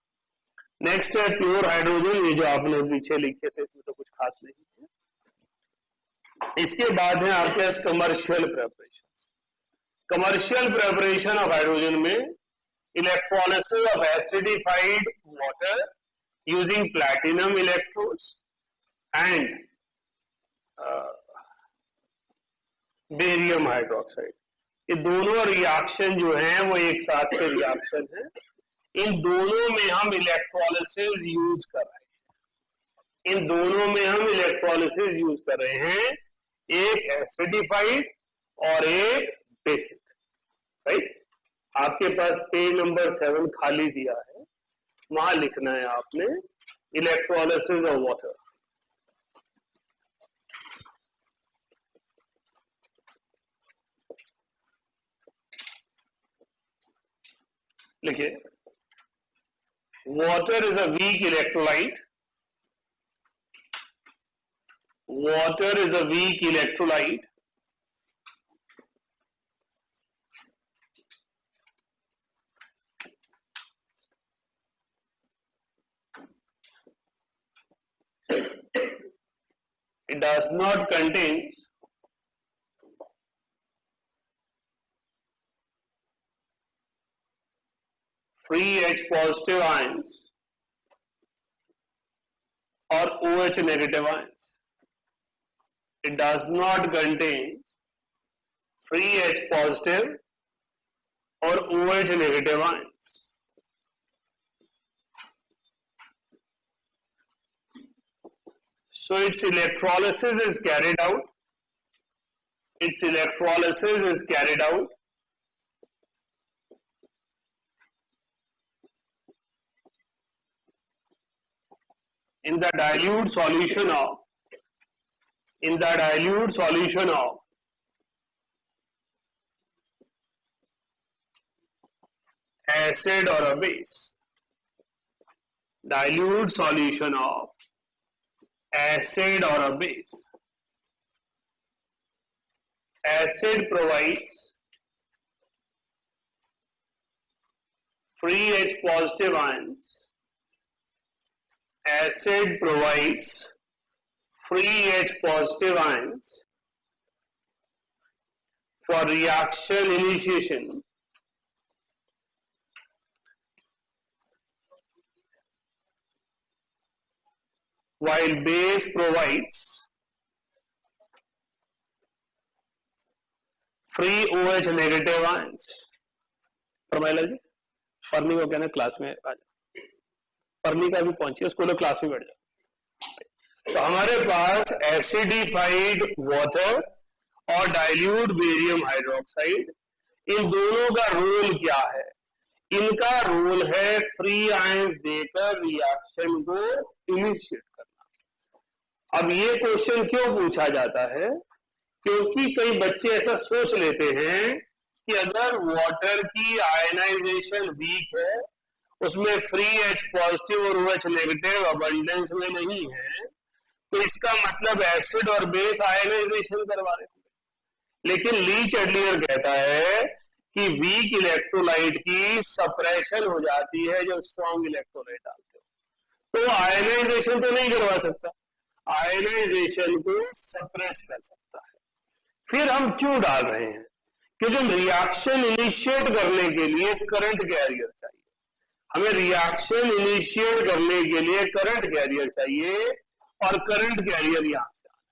नेक्स्ट है प्योर हाइड्रोजन, ये जो आपने पीछे लिखे थे इसमें तो कुछ खास नहीं है। इसके बाद है आपके पास commercial preparation. Commercial preparation of hydrogen में electrolysis of acidified water using platinum electrodes and barium hydroxide. ये दोनों रिएक्शन जो हैं वो एक साथ के रिएक्शन है। इन दोनों में हम इलेक्ट्रोलिसिस यूज कर रहे हैं। इन दोनों में हम इलेक्ट्रोलिसिस यूज कर रहे हैं, एक एसिडिफाइड और एक बेसिक, राइट? आपके पास पेज नंबर 7 खाली दिया है, वहां लिखना है आपने इलेक्ट्रोलिसिस ऑफ वाटर। लिखिए, water is a weak electrolyte. Water is a weak electrolyte it does not contain free H positive ions or OH negative ions. It does not contain free H positive or OH negative ions. So its electrolysis is carried out. Its electrolysis is carried out in the dilute solution of acid or a base. Dilute solution of acid or a base. Acid provides free H positive ions. Acid provides free H positive ions for reaction initiation. While base provides free OH negative ions. फरमाइला जी, परनी को कहना class में आ जाओ, परनी का भी पहुंचिए, उसको लोग class में बैठ जाओ। तो हमारे पास एसिडिफाइड वाटर और डाइल्यूट बेरियम हाइड्रोक्साइड, इन दोनों का रोल क्या है? इनका रोल है फ्री आयंस देकर रिएक्शन को इनिशिएट करना। अब ये क्वेश्चन क्यों पूछा जाता है? क्योंकि कई बच्चे ऐसा सोच लेते हैं कि अगर वाटर की आयनाइजेशन वीक है, उसमें फ्री एच पॉजिटिव और OH नेगेटिव अबंडेंस में नहीं है, तो इसका मतलब एसिड और बेस आयनाइजेशन करवा रहे होंगे। लेकिन ली चैडलियर कहता है कि वीक इलेक्ट्रोलाइट की सप्रेशन हो जाती है जब स्ट्रॉन्ग इलेक्ट्रोलाइट डालते हो, तो आयनाइजेशन तो नहीं करवा सकता, आयनाइजेशन को सप्रेस कर सकता है। फिर हम क्यों डाल रहे हैं? क्योंकि हम रिएक्शन इनिशिएट करने के लिए करंट कैरियर चाहिए, हमें रिएक्शन इनिशिएट करने के लिए करंट कैरियर चाहिए, और करंट कैरियर यहां से आना है।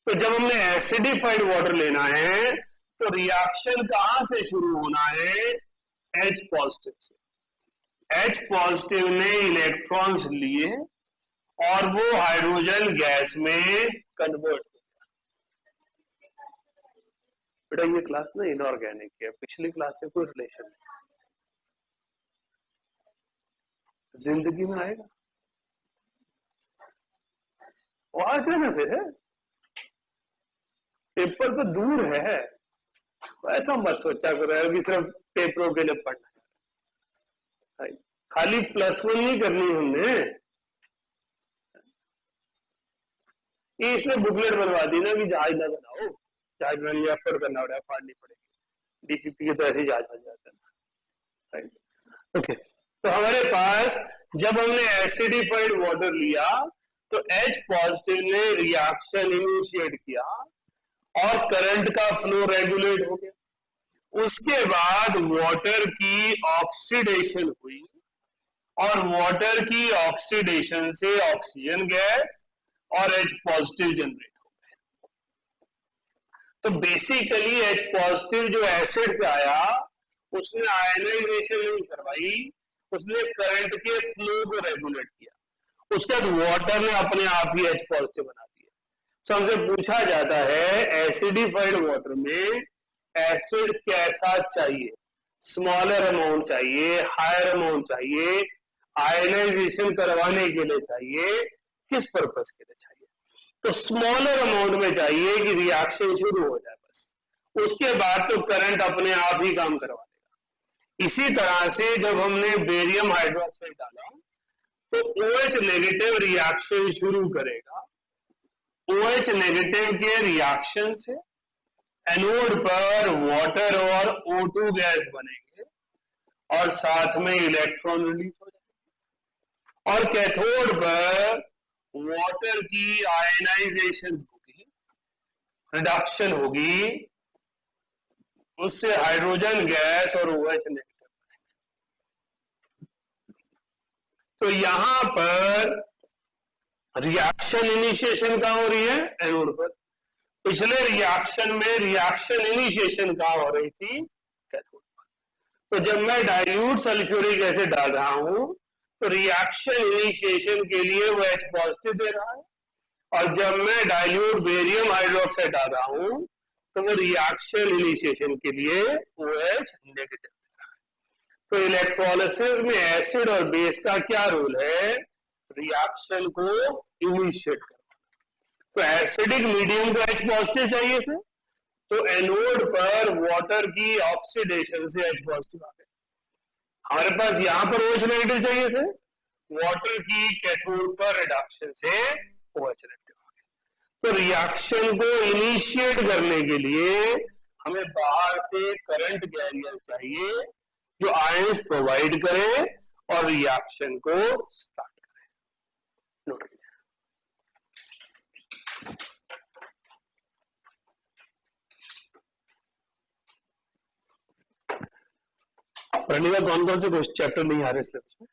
तो जब हमने एसिडिफाइड वाटर लेना है तो रिएक्शन कहां से शुरू होना है? H पॉजिटिव से। H पॉजिटिव ने इलेक्ट्रॉन्स लिए और वो हाइड्रोजन गैस में कन्वर्ट हो गया। बेटा ये क्लास ना इनऑर्गेनिक है, पिछली क्लास से कोई रिलेशन नहीं, जिंदगी में आएगा और आ जाना फिर है, पेपर तो दूर है, ऐसा मत सोचा करो कि सिर्फ पेपरों के लिए पढ़ना है, खाली +1 नहीं करनी हमने, इसलिए बुकलेट बनवा दी ना कि जहाज ना बनाओ, जहाज बनाने एफर्ट करना पड़ेगा, फाड़नी पड़ेगी, डीपीपी के तो ऐसे ही जहाज बन जाते हैं। ओके, तो हमारे पास जब हमने एसिडिफाइड वाटर लिया तो H पॉजिटिव ने रिएक्शन इनिशिएट किया और करंट का फ्लो रेगुलेट हो गया। उसके बाद वाटर की ऑक्सीडेशन हुई और वाटर की ऑक्सीडेशन से ऑक्सीजन गैस और H पॉजिटिव जनरेट हो गए। तो बेसिकली H पॉजिटिव जो एसिड से आया उसने आयनाइजेशन नहीं करवाई, उसने करंट के फ्लो को रेगुलेट किया, उसके बाद वाटर ने अपने आप ही H पॉजिटिव बना दिया। तो हमसे पूछा जाता है एसिडिफाइड वाटर में एसिड कैसा चाहिए? स्मॉलर अमाउंट चाहिए, हायर अमाउंट चाहिए, आयनाइजेशन करवाने के लिए चाहिए, किस पर्पस के लिए चाहिए? तो स्मॉलर अमाउंट में चाहिए कि रिएक्शन शुरू हो जाए बस, उसके बाद तो करंट अपने आप ही काम करवा देगा। इसी तरह से जब हमने बेरियम हाइड्रोक्साइड डाला तो OH नेगेटिव रिएक्शन शुरू करेगा, OH नेगेटिव के रिएक्शन से एनोड पर वाटर और O2 गैस बनेंगे और साथ में इलेक्ट्रॉन रिलीज हो जाएगा, और कैथोड पर वाटर की आयनाइजेशन होगी, रिडक्शन होगी, उससे हाइड्रोजन गैस और OH नेगेटिव। तो यहां पर रिएक्शन इनिशिएशन कहां हो रही है? एनोड पर। पिछले रिएक्शन में रिएक्शन इनिशिएशन कहां हो रही थी? कैथोड पर। तो जब मैं डाइल्यूट सल्फ्यूरिक एसिड डाल रहा हूं तो रिएक्शन इनिशिएशन के लिए वो H पॉजिटिव दे रहा है, और जब मैं डाइल्यूट बेरियम हाइड्रोक्साइड डाल रहा हूं तो वो रिएक्शन इनिशिएशन के लिए OH नेगेटिव। तो इलेक्ट्रोलिसिस में एसिड और बेस का क्या रोल है? रिएक्शन को इनिशिएट करना। तो एसिडिक मीडियम को H पॉजिटिव चाहिए थे, तो एनोड पर वाटर की ऑक्सीडेशन से H पॉजिटिव आ गए। हमारे पास यहां पर OH नेगेटिव चाहिए थे, वाटर की कैथोड पर रिडक्शन से OH नेगेटिव आ गए। तो रिएक्शन को इनिशिएट करने के लिए हमें बाहर से करंट कैरियर चाहिए जो आयंस प्रोवाइड करे और रिएक्शन को स्टार्ट करे। नोट कीजिए। प्रणिका, कौन कौन से चैप्टर नहीं आ रहे सिलेबस में?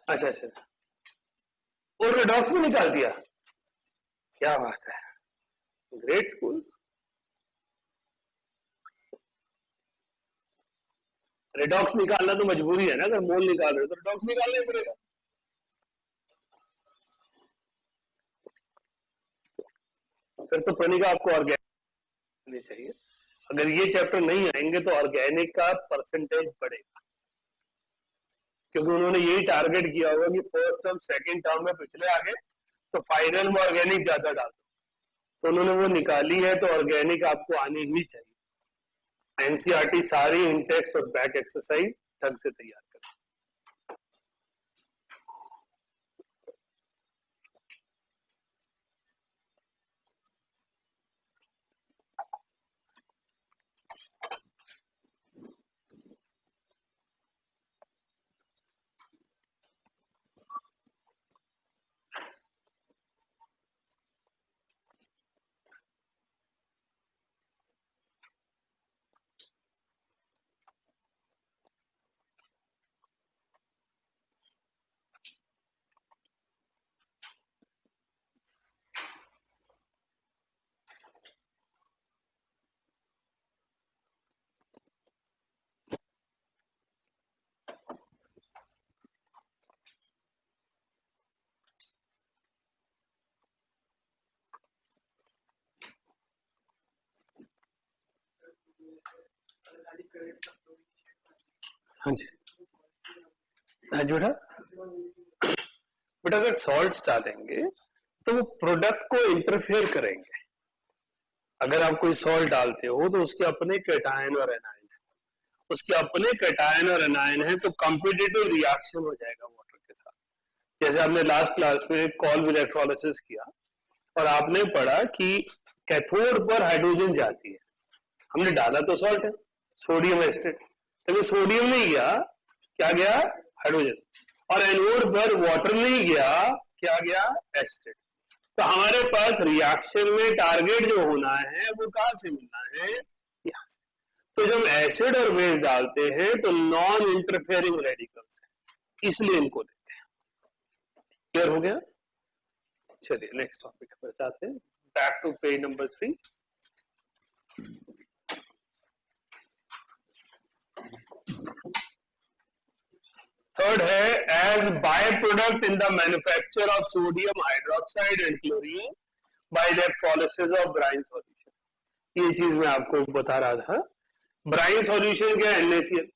अच्छा अच्छा, और रिडॉक्स में निकाल दिया, क्या बात है, ग्रेट स्कूल। रिडॉक्स निकालना तो मजबूरी है ना, अगर मोल निकाल रहे हो तो रिडॉक्स निकालना ही पड़ेगा। फिर तो प्रणिका आपको ऑर्गेनिक चाहिए। अगर ये चैप्टर नहीं आएंगे तो ऑर्गेनिक का परसेंटेज बढ़ेगा, क्योंकि उन्होंने यही टारगेट किया होगा कि फर्स्ट टर्म सेकंड टर्म में पिछले आगे तो फाइनल में ऑर्गेनिक ज्यादा डाल दो, तो उन्होंने वो निकाली है। तो ऑर्गेनिक आपको आनी ही चाहिए। एनसीईआरटी सारी इंटेक्स्ट और बैक एक्सरसाइज ढंग से तैयार करें। हाँ जी, हाँ जी बेटा अगर सॉल्ट्स डालेंगे तो वो प्रोडक्ट को इंटरफेयर करेंगे। अगर आप कोई सॉल्ट डालते हो तो उसके अपने कैटायन और एनायन है, उसके अपने कैटायन और एनायन है, तो कॉम्पिटिटिव रिएक्शन हो जाएगा वाटर के साथ। जैसे आपने लास्ट क्लास में कॉल्व इलेक्ट्रोलिसिस किया और आपने पढ़ा कि कैथोड पर हाइड्रोजन जाती है, हमने डाला तो सॉल्ट है, सोडियम एसिड, तो सोडियम नहीं गया, क्या गया? हाइड्रोजन। और एनोड पर वाटर नहीं गया, क्या गया? एसिड। तो हमारे पास रिएक्शन में टारगेट जो होना है वो कहां से मिलना है? यहां से। तो जब एसिड और बेस डालते हैं तो नॉन इंटरफेयरिंग रेडिकल्स है, इसलिए इनको लेते हैं। क्लियर हो गया? चलिए नेक्स्ट टॉपिक पर जाते हैं। Back to page number 3। Third है as by product in the manufacture of sodium hydroxide and chlorine by electrolysis of brine solution. ये चीज मैं आपको बता रहा था। ब्राइन सॉल्यूशन क्या है? NaCl।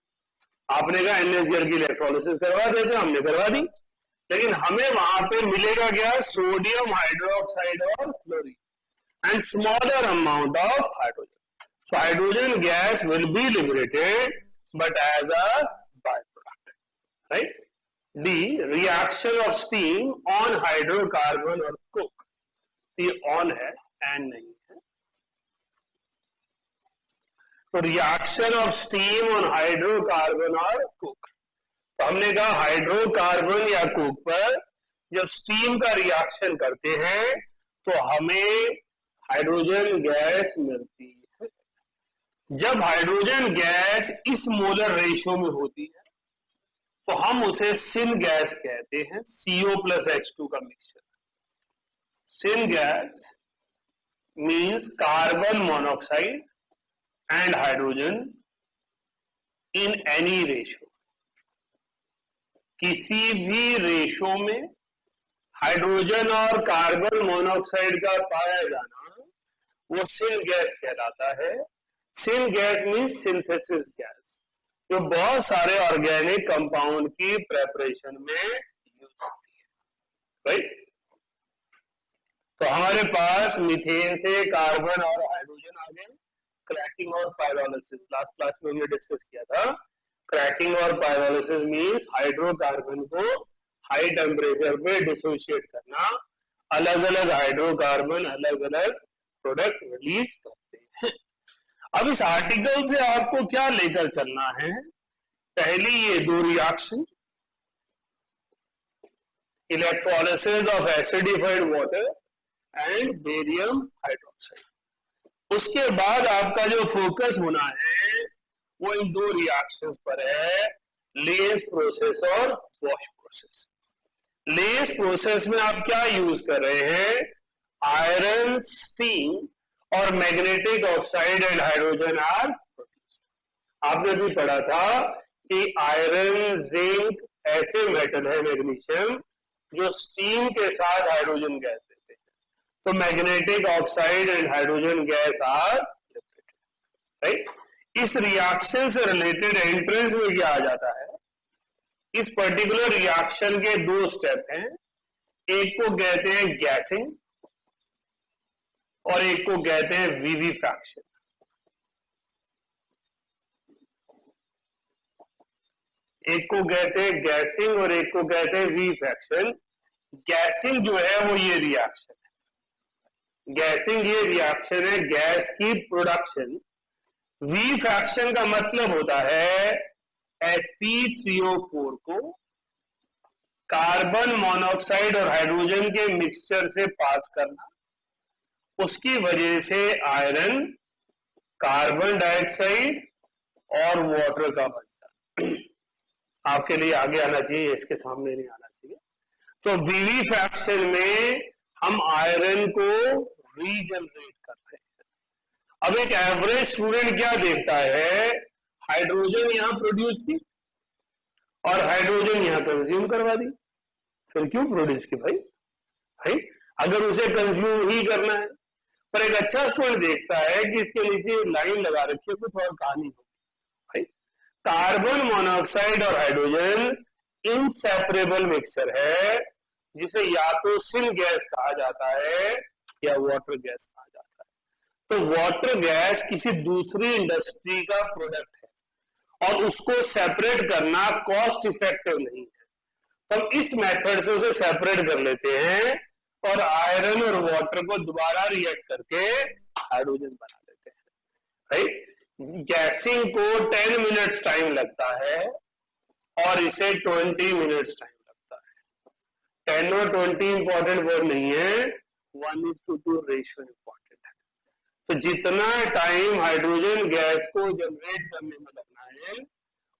आपने कहा NaCl की इलेक्ट्रोलिसिस करवा देते, हमने करवा दी, लेकिन हमें वहां पे मिलेगा क्या? सोडियम हाइड्रोक्साइड और chlorine and smaller amount of hydrogen. So hydrogen gas will be liberated but as a by product, right? D, reaction of steam on hydrocarbon और कोक। ये ऑन है, एंड नहीं है। तो reaction of steam on hydrocarbon और coke. तो हमने कहा हाइड्रोकार्बन या कोक पर जब स्टीम का रिएक्शन करते हैं तो हमें हाइड्रोजन गैस मिलती है। जब हाइड्रोजन गैस इस मोलर रेशियो में होती है तो हम उसे सिन गैस कहते हैं। CO प्लस H2 का mixture. Syn gas means carbon monoxide and hydrogen in any ratio, किसी भी रेशो में हाइड्रोजन और कार्बन मोनोऑक्साइड का पाया जाना वो सिन गैस कहलाता है। Syn gas means synthesis gas, जो बहुत सारे ऑर्गेनिक कंपाउंड की प्रेपरेशन में यूज होती है, राइट। तो हमारे पास मीथेन से कार्बन और हाइड्रोजन आ गए। क्रैकिंग और पायरोलिसिस लास्ट क्लास में हमने डिस्कस किया था। क्रैकिंग और पायरोलिसिस मीन्स हाइड्रोकार्बन को हाई टेम्परेचर पे डिसोशिएट करना, अलग अलग हाइड्रोकार्बन अलग अलग प्रोडक्ट रिलीज करते हैं। अब इस आर्टिकल से आपको क्या लेकर चलना है? पहली ये दो reaction, electrolysis of acidified water and barium hydroxide. उसके बाद आपका जो फोकस होना है वो इन दो रिएक्शंस पर है, लेस प्रोसेस और वॉश प्रोसेस। लेस प्रोसेस में आप क्या यूज कर रहे हैं? आयरन, स्टीम और magnetic oxide and hydrogen are produced. आपने भी पढ़ा था कि आयरन, जिंक ऐसे मेटल है, मैग्नीशियम, जो स्टीम के साथ हाइड्रोजन गैस देते हैं। तो magnetic oxide and hydrogen gas are liberated, right. इस रिएक्शन से रिलेटेड एंट्रेंस में क्या आ जाता है? इस पर्टिकुलर रिएक्शन के दो स्टेप हैं, एक को कहते हैं गैसिंग और एक को कहते हैं विविफैक्शन। एक को कहते हैं गैसिंग और एक को कहते हैं विविफैक्शन। गैसिंग जो है वो ये रिएक्शन है, गैसिंग ये रिएक्शन है, गैस की प्रोडक्शन। विविफैक्शन का मतलब होता है Fe3O4 को कार्बन मोनोऑक्साइड और हाइड्रोजन के मिक्सचर से पास करना, उसकी वजह से आयरन, कार्बन डाइऑक्साइड और वाटर का बनना। आपके लिए आगे आना चाहिए, इसके सामने नहीं आना चाहिए। तो विविफैक्शन में हम आयरन को रीजनरेट कर रहे हैं। अब एक एवरेज स्टूडेंट क्या देखता है? हाइड्रोजन यहां प्रोड्यूस की और हाइड्रोजन यहां कंज्यूम करवा दी। फिर क्यों प्रोड्यूस की भाई? भाई अगर उसे कंज्यूम ही करना है। पर एक अच्छा स्टूडेंट देखता है कि इसके नीचे लाइन लगा रखी है, कुछ और कहानी हो भाई। कार्बन मोनोऑक्साइड और हाइड्रोजन इनसेपरेबल मिक्सचर है, जिसे या तो सिन गैस कहा जाता है या वाटर गैस कहा जाता है। तो वाटर गैस किसी दूसरी इंडस्ट्री का प्रोडक्ट है और उसको सेपरेट करना कॉस्ट इफेक्टिव नहीं है। तो हम इस मेथड से उसे सेपरेट कर लेते हैं और आयरन और वाटर को दोबारा रिएक्ट करके हाइड्रोजन बना लेते हैं, राइट। गैसिंग को 10 मिनट्स टाइम लगता है और इसे 20 मिनट्स टाइम लगता है। 10 और 20 इंपॉर्टेंट वर्ड नहीं है, 1:2 रेशियो इंपॉर्टेंट है। तो जितना टाइम हाइड्रोजन गैस को जनरेट करने में लगना है,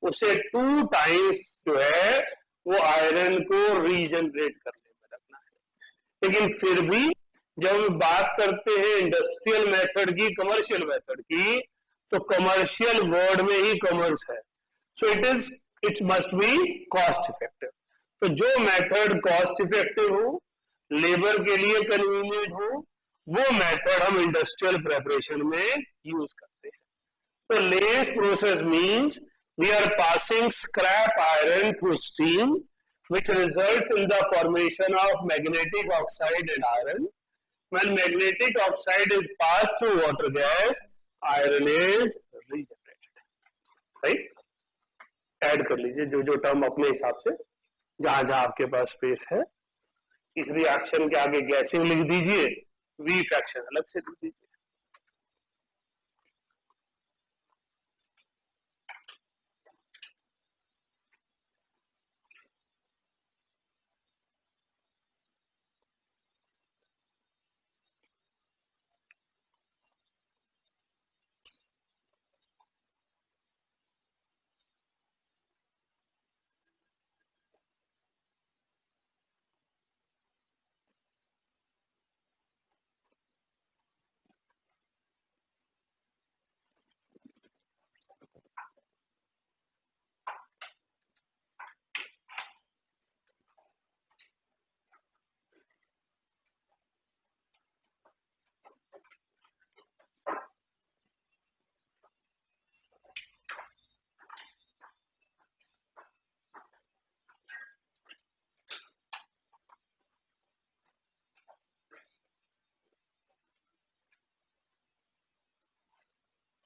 उसे 2 टाइम्स जो है वो आयरन को रीजनरेट करने में लगना है। लेकिन फिर भी जब हम बात करते हैं इंडस्ट्रियल मेथड की, कमर्शियल मेथड की, तो कमर्शियल वर्ड में ही कॉमर्स है। So it must be cost effective. तो जो मेथड कॉस्ट इफेक्टिव हो, लेबर के लिए कन्वीनियंट हो, वो मेथड हम इंडस्ट्रियल प्रेपरेशन में यूज करते हैं। तो less process means we are passing scrap iron through steam, which results in the formation of magnetic oxide and iron. When magnetic oxide is passed through water gas, iron is regenerated. Right? Add कर लीजिए जो जो term अपने हिसाब से, जहां जहां आपके पास स्पेस है। इस रिएक्शन के आगे गैसिंग लिख दीजिए, विविफैक्शन अलग से लिख दीजिए।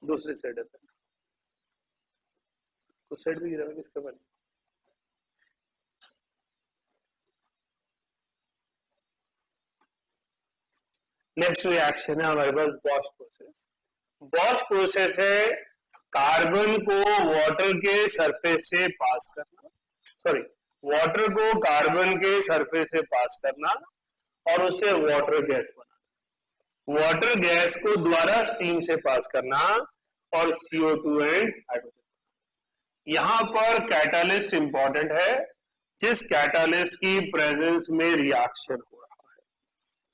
दूसरी साइड है, उस साइड भी गिरा हुआ किसका पानी? नेक्स्ट रिएक्शन है हमारे पास बॉश प्रोसेस। बॉश प्रोसेस है कार्बन को वाटर के सरफेस से पास करना, सॉरी वाटर को कार्बन के सरफेस से पास करना और उसे वाटर गैस बनाना, वाटर गैस को द्वारा स्टीम से पास करना और CO2 एंड हाइड्रोजन। यहां पर कैटालिस्ट इंपॉर्टेंट है, जिस कैटालिस्ट की प्रेजेंस में रिएक्शन हो रहा है।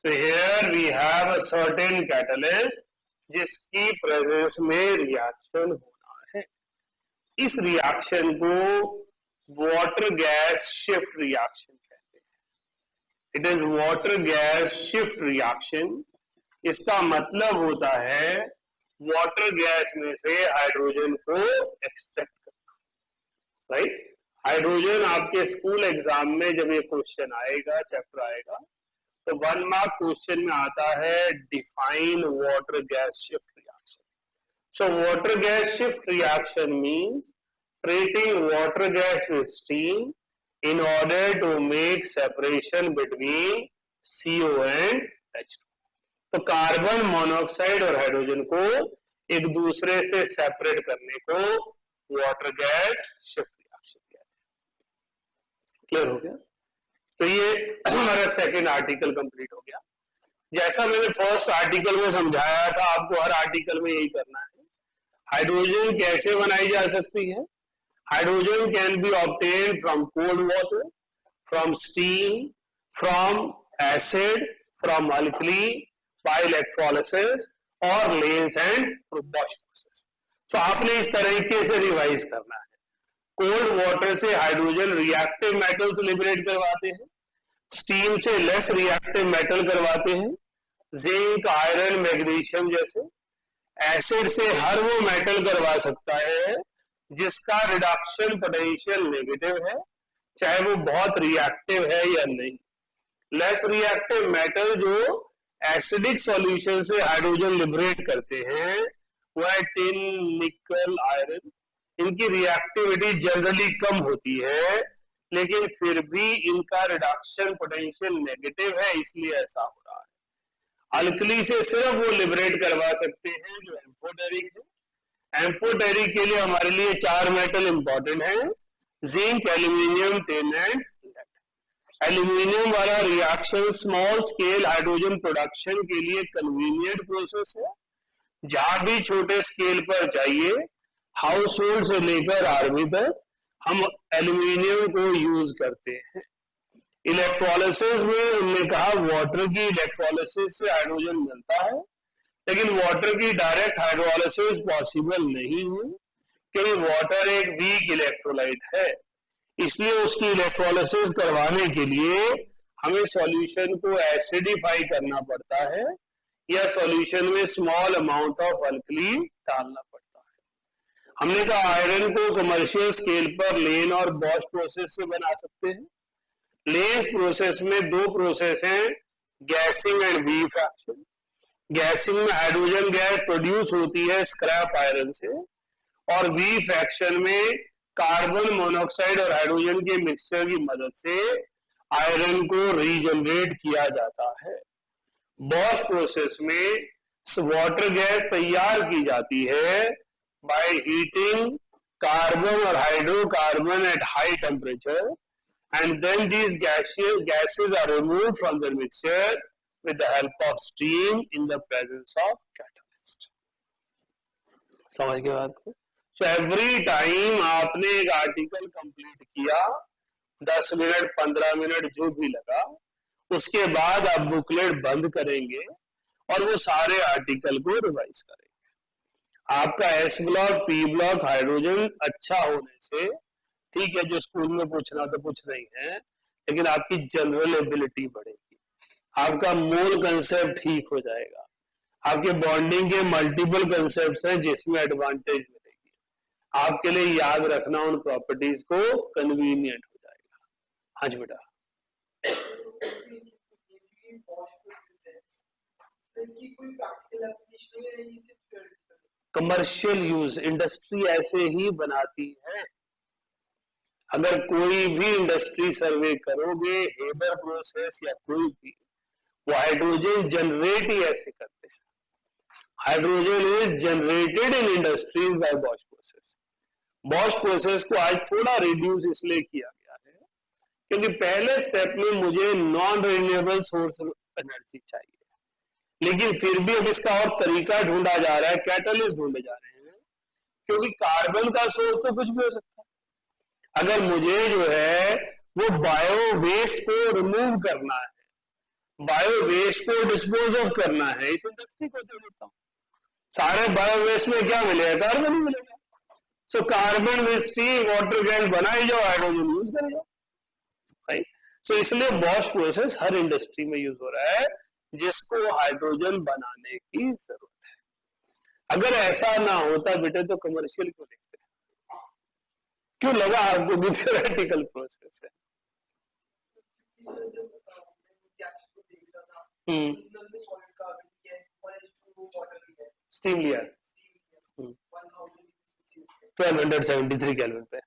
So here we have a certain catalyst जिसकी प्रेजेंस में रिएक्शन होना है। इस रिएक्शन को वाटर गैस शिफ्ट रिएक्शन कहते हैं। It is water gas shift reaction. इसका मतलब होता है वाटर गैस में से हाइड्रोजन को एक्सट्रैक्ट करना, राइट। हाइड्रोजन आपके स्कूल एग्जाम में जब ये क्वेश्चन आएगा, चैप्टर आएगा, तो 1 मार्क क्वेश्चन में आता है define water gas shift reaction. So water gas shift reaction means treating water gas with steam in order to make separation between CO and H2। तो कार्बन मोनोऑक्साइड और hydrogen को एक दूसरे से सेपरेट करने को वाटर गैस शिफ्ट रिएक्शन कहते हैं। क्लियर हो गया? तो ये हमारा सेकंड आर्टिकल कंप्लीट हो गया। जैसा मैंने फर्स्ट आर्टिकल में समझाया था, आपको हर आर्टिकल में यही करना है। हाइड्रोजन कैसे बनाई जा सकती है? Hydrogen can be obtain from cold water, from steam, from acid, from alkali, by electrolysis और Lane's and Bosch process. So आपने इस तरीके से रिवाइज करना है। कोल्ड वाटर से हाइड्रोजन रिएक्टिव मेटल्स लिबरेट करवाते हैं, स्टीम से लेस रिएक्टिव मेटल करवाते हैं, जिंक, आयरन, मैग्नीशियम जैसे। एसिड से हर वो मेटल करवा सकता है जिसका रिडक्शन पोटेंशियल नेगेटिव है, चाहे वो बहुत रिएक्टिव है या नहीं। लेस रिएक्टिव मेटल जो एसिडिक सॉल्यूशन से हाइड्रोजन लिबरेट करते हैं वो है टिन, निकल, आयरन। इनकी रिएक्टिविटी जनरली कम होती है, लेकिन फिर भी इनका रिडक्शन पोटेंशियल नेगेटिव है, इसलिए ऐसा हो रहा है। अल्कली से सिर्फ वो लिबरेट करवा सकते हैं जो एम्फोटेरिक है। एम्फोटेरिक के लिए हमारे लिए 4 मेटल इंपॉर्टेंट है, zinc, aluminium, tin and lead. Aluminium वाला reaction small scale hydrogen production के लिए कन्वीनियंट प्रोसेस है। जहां भी छोटे स्केल पर चाहिए, हाउस होल्ड से लेकर आर्मी तक, हम एल्यूमिनियम को यूज करते हैं। इलेक्ट्रोलिसिस में उन्होंने कहा वाटर की इलेक्ट्रोलिसिस से हाइड्रोजन मिलता है, लेकिन वाटर की डायरेक्ट हाइड्रोलिसिस पॉसिबल नहीं है, क्योंकि वाटर एक वीक इलेक्ट्रोलाइट है। इसलिए उसकी इलेक्ट्रोलिसिस करवाने के लिए हमें सॉल्यूशन को एसिडिफाई करना पड़ता है या सॉल्यूशन में स्मॉल अमाउंट ऑफ अल्कली डालना पड़ता है। हमने कहा आयरन को कमर्शियल स्केल पर लेन और बॉश प्रोसेस से बना सकते हैं। लेंस प्रोसेस में 2 प्रोसेस हैं, gassing and V fraction. Gassing में हाइड्रोजन गैस प्रोड्यूस होती है स्क्रैप आयरन से, और वी फ्रैक्शन में कार्बन मोनोऑक्साइड और हाइड्रोजन के मिक्सचर की मदद से आयरन को रीजनरेट किया जाता है। बॉश प्रोसेस में वाटर गैस तैयार की जाती है बाय हीटिंग कार्बन और hydrocarbon at high temperature, and then these gases are removed from the mixture with the help of steam in the presence of catalyst। समझ गए बात को? So every time आपने एक आर्टिकल कंप्लीट किया, 10 minute 15 minute जो भी लगा, उसके बाद आप बुकलेट बंद करेंगे और वो सारे आर्टिकल को रिवाइज करेंगे। आपका S block, P block, hydrogen अच्छा होने से, ठीक है, जो स्कूल में पूछना तो पूछ रही है, लेकिन आपकी जनरल एबिलिटी बढ़ेगी, आपका मोल कंसेप्ट ठीक हो जाएगा, आपके बॉन्डिंग के मल्टीपल कंसेप्ट्स हैं जिसमें एडवांटेज मिलेगी। आपके लिए याद रखना उन प्रॉपर्टीज को कन्वीनियंट हो जाएगा। हाँ जी बेटा। कमर्शियल यूज इंडस्ट्री ऐसे ही बनाती है। अगर कोई भी इंडस्ट्री सर्वे करोगे, हेबर प्रोसेस या कोई भी, वो हाइड्रोजन जनरेट ही ऐसे करते हैं। Hydrogen is generated in industries by Bosch process. Bosch process को आज थोड़ा रिड्यूस इसलिए किया गया है क्योंकि पहले स्टेप में मुझे नॉन रिन्यूएबल सोर्स एनर्जी चाहिए, लेकिन फिर भी अब इसका और तरीका ढूंढा जा रहा है, कैटलिस्ट ढूंढे जा रहे हैं, क्योंकि कार्बन का सोर्स तो कुछ भी हो सकता है। अगर मुझे जो है वो बायो वेस्ट को रिमूव करना है, बायो वेस्ट को डिस्पोज ऑफ करना है, इस इंडस्ट्री को दे देता हूं। सारे बायो वेस्ट में क्या मिलेगा? कार्बन ही मिलेगा। सो कार्बन में स्टीम वाटर गैस बनाई जाओ, हाइड्रोजन यूज कर जाओ, राइट। सो इसलिए बॉश प्रोसेस हर इंडस्ट्री में यूज हो रहा है जिसको हाइड्रोजन बनाने की जरूरत है। अगर ऐसा ना होता बेटे तो कमर्शियल क्यों लिखते? क्यों लगा आपको कि थ्योरेटिकल प्रोसेस है? स्टीम लिया 1273 केल्विन पे।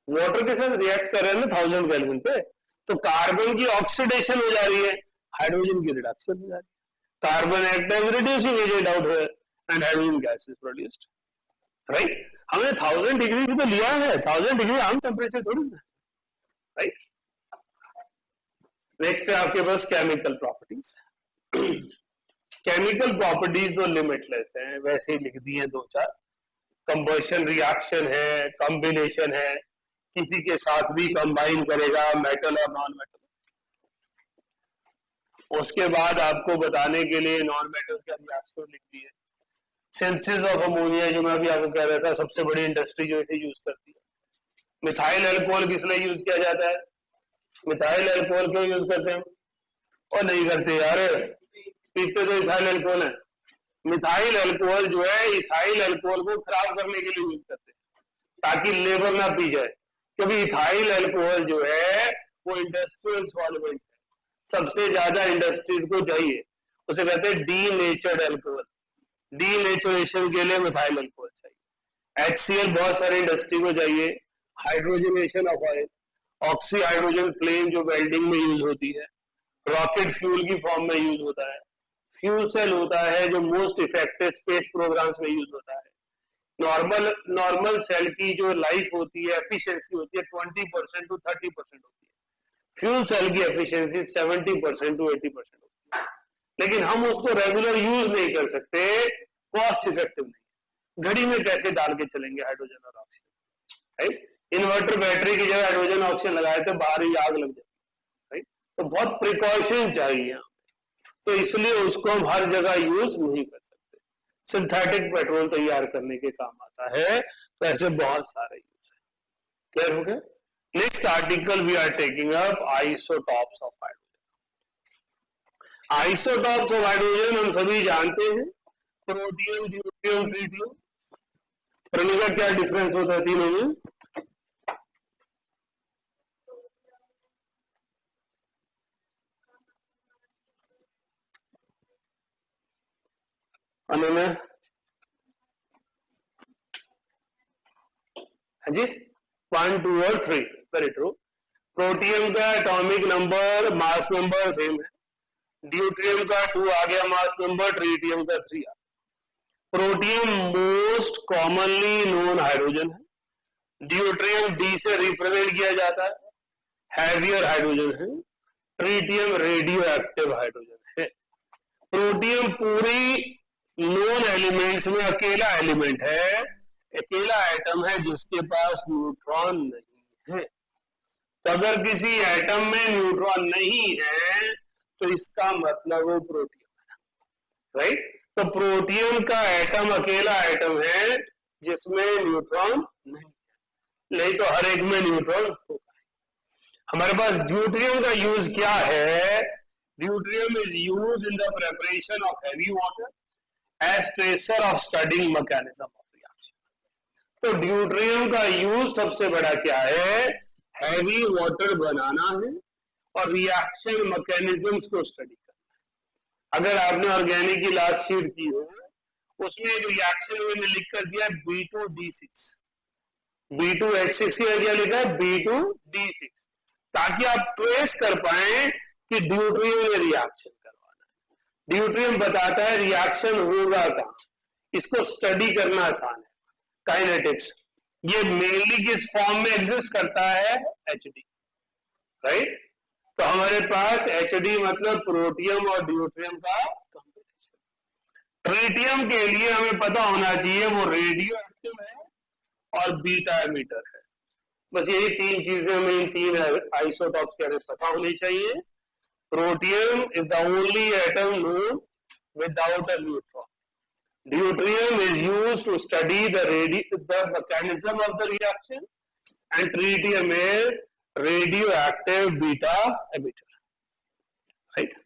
वाटर के साथ रिएक्ट कर रहे हैं ना 1000 केल्विन पे, तो कार्बन की ऑक्सीडेशन हो जा रही है, हाइड्रोजन की रिडक्शन हो जा रही है। Carbon act as reducing agent out here and hydrogen gas is produced, right. हमने 1000 डिग्री भी तो लिया है, 1000 डिग्री आम टेम्परेचर थोड़ी ना, राइट। नेक्स्ट है आपके पास केमिकल प्रॉपर्टीज। केमिकल प्रॉपर्टीज तो लिमिटलेस है, वैसे ही लिख दी है 2-4। कंबशन रिएक्शन है, कॉम्बिनेशन है, किसी के साथ भी कंबाइन करेगा, मेटल और नॉन मेटल। उसके बाद आपको बताने के लिए नॉन मेटल्स का रिएक्शन लिख दी है। सिंथेसिस ऑफ अमोनिया, जो मैं अभी आपको कह रहा था, सबसे बड़ी इंडस्ट्री जो इसे यूज करती है। मिथाइल अल्कोहल किस लिए यूज किया जाता है? मिथाइल अल्कोहल क्यों यूज करते हैं? और नहीं करते यार, पीते तो इथाइल अल्कोहल है। मिथाइल अल्कोहल जो है, इथाइल अल्कोहल को खराब करने के लिए यूज करते हैं ताकि लेबर ना पी जाए, क्योंकि इथाइल अल्कोहल जो है वो इंडस्ट्रियल सॉल्वेंट है, सबसे ज्यादा इंडस्ट्रीज को चाहिए। उसे कहते हैं डीनेचर्ड अल्कोहल। डीनेचुरेशन के लिए मिथाइल अल्कोहल चाहिए। HCl बहुत सारे इंडस्ट्री को चाहिए। Hydrogenation of oil, oxy hydrogen flame जो वेल्डिंग में यूज होती है, रॉकेट फ्यूल की फॉर्म में यूज होता है। फ्यूल सेल होता है जो मोस्ट इफेक्टिव स्पेस प्रोग्राम्स में यूज होता है। नॉर्मल सेल की जो लाइफ होती है, एफिशिएंसी होती है 20% to 30% होती है। फ्यूल सेल की एफिशिएंसी 70% to 80% होती है, लेकिन हम उसको रेगुलर यूज नहीं कर सकते, कॉस्ट इफेक्टिव नहीं। घड़ी में कैसे डाल के चलेंगे हाइड्रोजन और ऑक्सीजन, राइट। इन्वर्टर बैटरी की जगह हाइड्रोजन ऑक्सीजन लगाए तो बाहर ही आग लग जाती है, राइट। तो बहुत प्रिकॉशन चाहिए, तो इसलिए उसको हम हर जगह यूज नहीं कर सकते। सिंथेटिक पेट्रोल तैयार करने के काम आता है, तो ऐसे बहुत सारे यूज है। क्लियर हो गया? Next article we are taking up isotopes of hydrogen. Isotopes of hydrogen हम सभी जानते हैं, प्रोटियम, ड्यूटेरियम, ट्रिटियम। पर इनका क्या डिफरेंस होता है तीनों में? हाँ जी, 1, 2 और 3, वेरी ट्रू। प्रोटियम का atomic number, mass number same है। ड्यूटेरियम का 2 आ गया मास नंबर, ट्रिटियम का 3 आ गया। Protium most commonly known hydrogen है। ड्यूटेरियम डी से रिप्रेजेंट किया जाता है, हैवियर हाइड्रोजन है। ट्रिटियम रेडियो एक्टिव हाइड्रोजन है। प्रोटियम पूरी नोन एलिमेंट्स में अकेला एलिमेंट है, अकेला एटम है जिसके पास न्यूट्रॉन नहीं है। तो अगर किसी एटम में न्यूट्रॉन नहीं है तो इसका मतलब वो प्रोटियम है, राइट। तो प्रोटियम का एटम अकेला एटम है जिसमें न्यूट्रॉन नहीं है, नहीं तो हर एक में न्यूट्रॉन होगा। हमारे पास ड्यूटेरियम का यूज क्या है? Deuterium is use in the preparation of heavy water as tracer of studying mechanism of reaction. तो ड्यूटेरियम का यूज सबसे बड़ा क्या है? हैवी वाटर बनाना है और रिएक्शन मैकेनिज्म्स को स्टडी करना है। अगर आपने ऑर्गेनिक की लास्ट शीट की हो, उसमें एक रिएक्शन मैंने लिख कर दिया B2D6, B2H6 का क्या लिखा है B2D6, ताकि आप ट्रेस कर पाए कि ड्यूट्रियम में रिएक्शन करवाना है। ड्यूट्रियम बताता है रिएक्शन होगा कहां, इसको स्टडी करना आसान है। काइनेटिक्स ये मेनली किस फॉर्म में एग्जिस्ट करता है, HD, राइट। तो हमारे पास HD मतलब प्रोटियम और ड्यूट्रियम का कॉम्बिनेशन। ट्रीटियम के लिए हमें पता होना चाहिए वो रेडियो एक्टिव है और बीटा एमिटर है। बस यही तीन चीजें हमें इन तीन आइसोटॉप्स के बारे में पता होनी चाहिए। Protium is the only atom known without a neutron. Deuterium is used to study the mechanism of the reaction, and tritium is radioactive beta emitter. Right?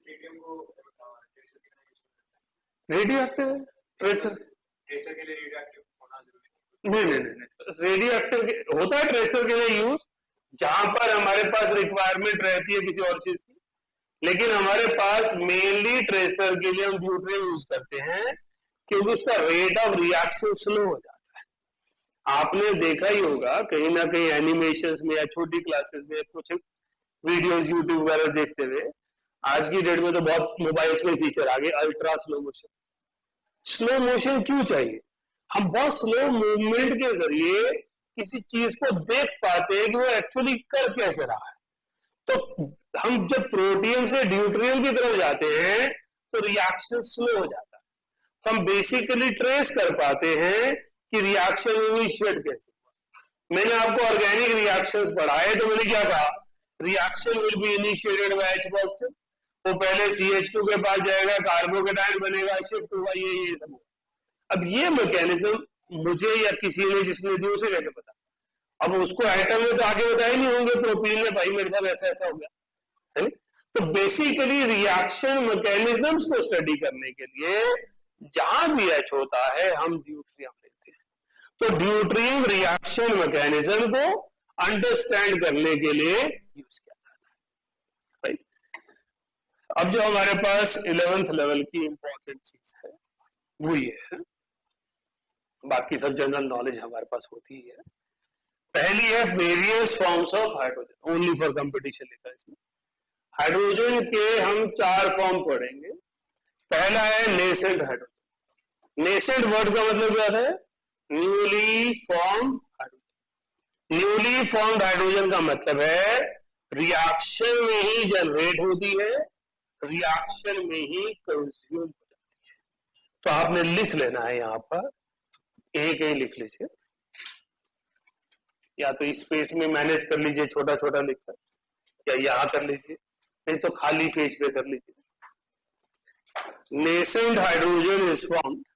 Radioactive tracer. Tracer के लिए रेडियोएक्टिव होना जरूरी नहीं, रेडियोएक्टिव होता है tracer के लिए use जहां पर हमारे पास रिक्वायरमेंट रहती है किसी और चीज की, लेकिन हमारे पास मेनली ट्रेसर के लिए हम ड्यूट्रियम यूज करते हैं क्योंकि उसका रेट ऑफ रिएक्शन स्लो हो जाता है। आपने देखा ही होगा कहीं ना कहीं एनिमेशंस में या छोटी क्लासेस में कुछ वीडियोस यूट्यूब वगैरह देखते हुए, आज की डेट में तो बहुत मोबाइल्स में फीचर आ गए ultra slow motion. Slow motion क्यों चाहिए? हम बहुत स्लो मूवमेंट के जरिए किसी चीज को देख पाते हैं कि वो एक्चुअली कर कैसे रहा है। तो हम जब प्रोटियम से ड्यूट्रियम की तरफ जाते हैं तो रिएक्शन स्लो हो जाता है। हम बेसिकली ट्रेस कर पाते हैं कि रिएक्शन इनिशिएट कैसे हुआ। मैंने आपको ऑर्गेनिक रिएक्शंस पढ़ाए तो मैंने क्या कहा, reaction will be initiated by H positive, वो पहले CH2 के पास जाएगा, कार्बोकेटायन बनेगा, शिफ्ट होगा, ये सब। अब ये मैकेनिज्म मुझे या किसी ने जिसने दी उसे कैसे पता? अब उसको एटम में तो आगे बताए नहीं होंगे प्रोपीन ने, भाई मेरे साथ ऐसा ऐसा हो गया, है नहीं? तो बेसिकली रिएक्शन मैकेनिज्म्स को स्टडी करने के लिए जहां भी H होता है हम ड्यूट्रियम लेते हैं। तो ड्यूट्रियम रिएक्शन मैकेनिज्म को अंडरस्टैंड करने के लिए यूज किया जाता है। राइट, अब जो हमारे पास 11th लेवल की इंपॉर्टेंट चीज है वो ये है, बाकी सब जनरल नॉलेज हमारे पास होती ही है। पहली है various forms of hydrogen, only for competition लिखा है इसमें। हाइड्रोजन के हम 4 फॉर्म पढ़ेंगे। पहला है नेसेंट हाइड्रोजन। नेसेंट वर्ड का मतलब क्या है? Newly formed hydrogen. Newly formed hydrogen का मतलब है रिएक्शन में ही जनरेट होती है, रिएक्शन में ही कंज्यूम हो जाती है। तो आपने लिख लेना है यहां पर, एक ही लिख लीजिए, या तो स्पेस में मैनेज कर लीजिए, छोटा छोटा लिखकर, या यहां कर लीजिए, नहीं तो खाली पेज पे कर लीजिए। Nascent hydrogen is formed.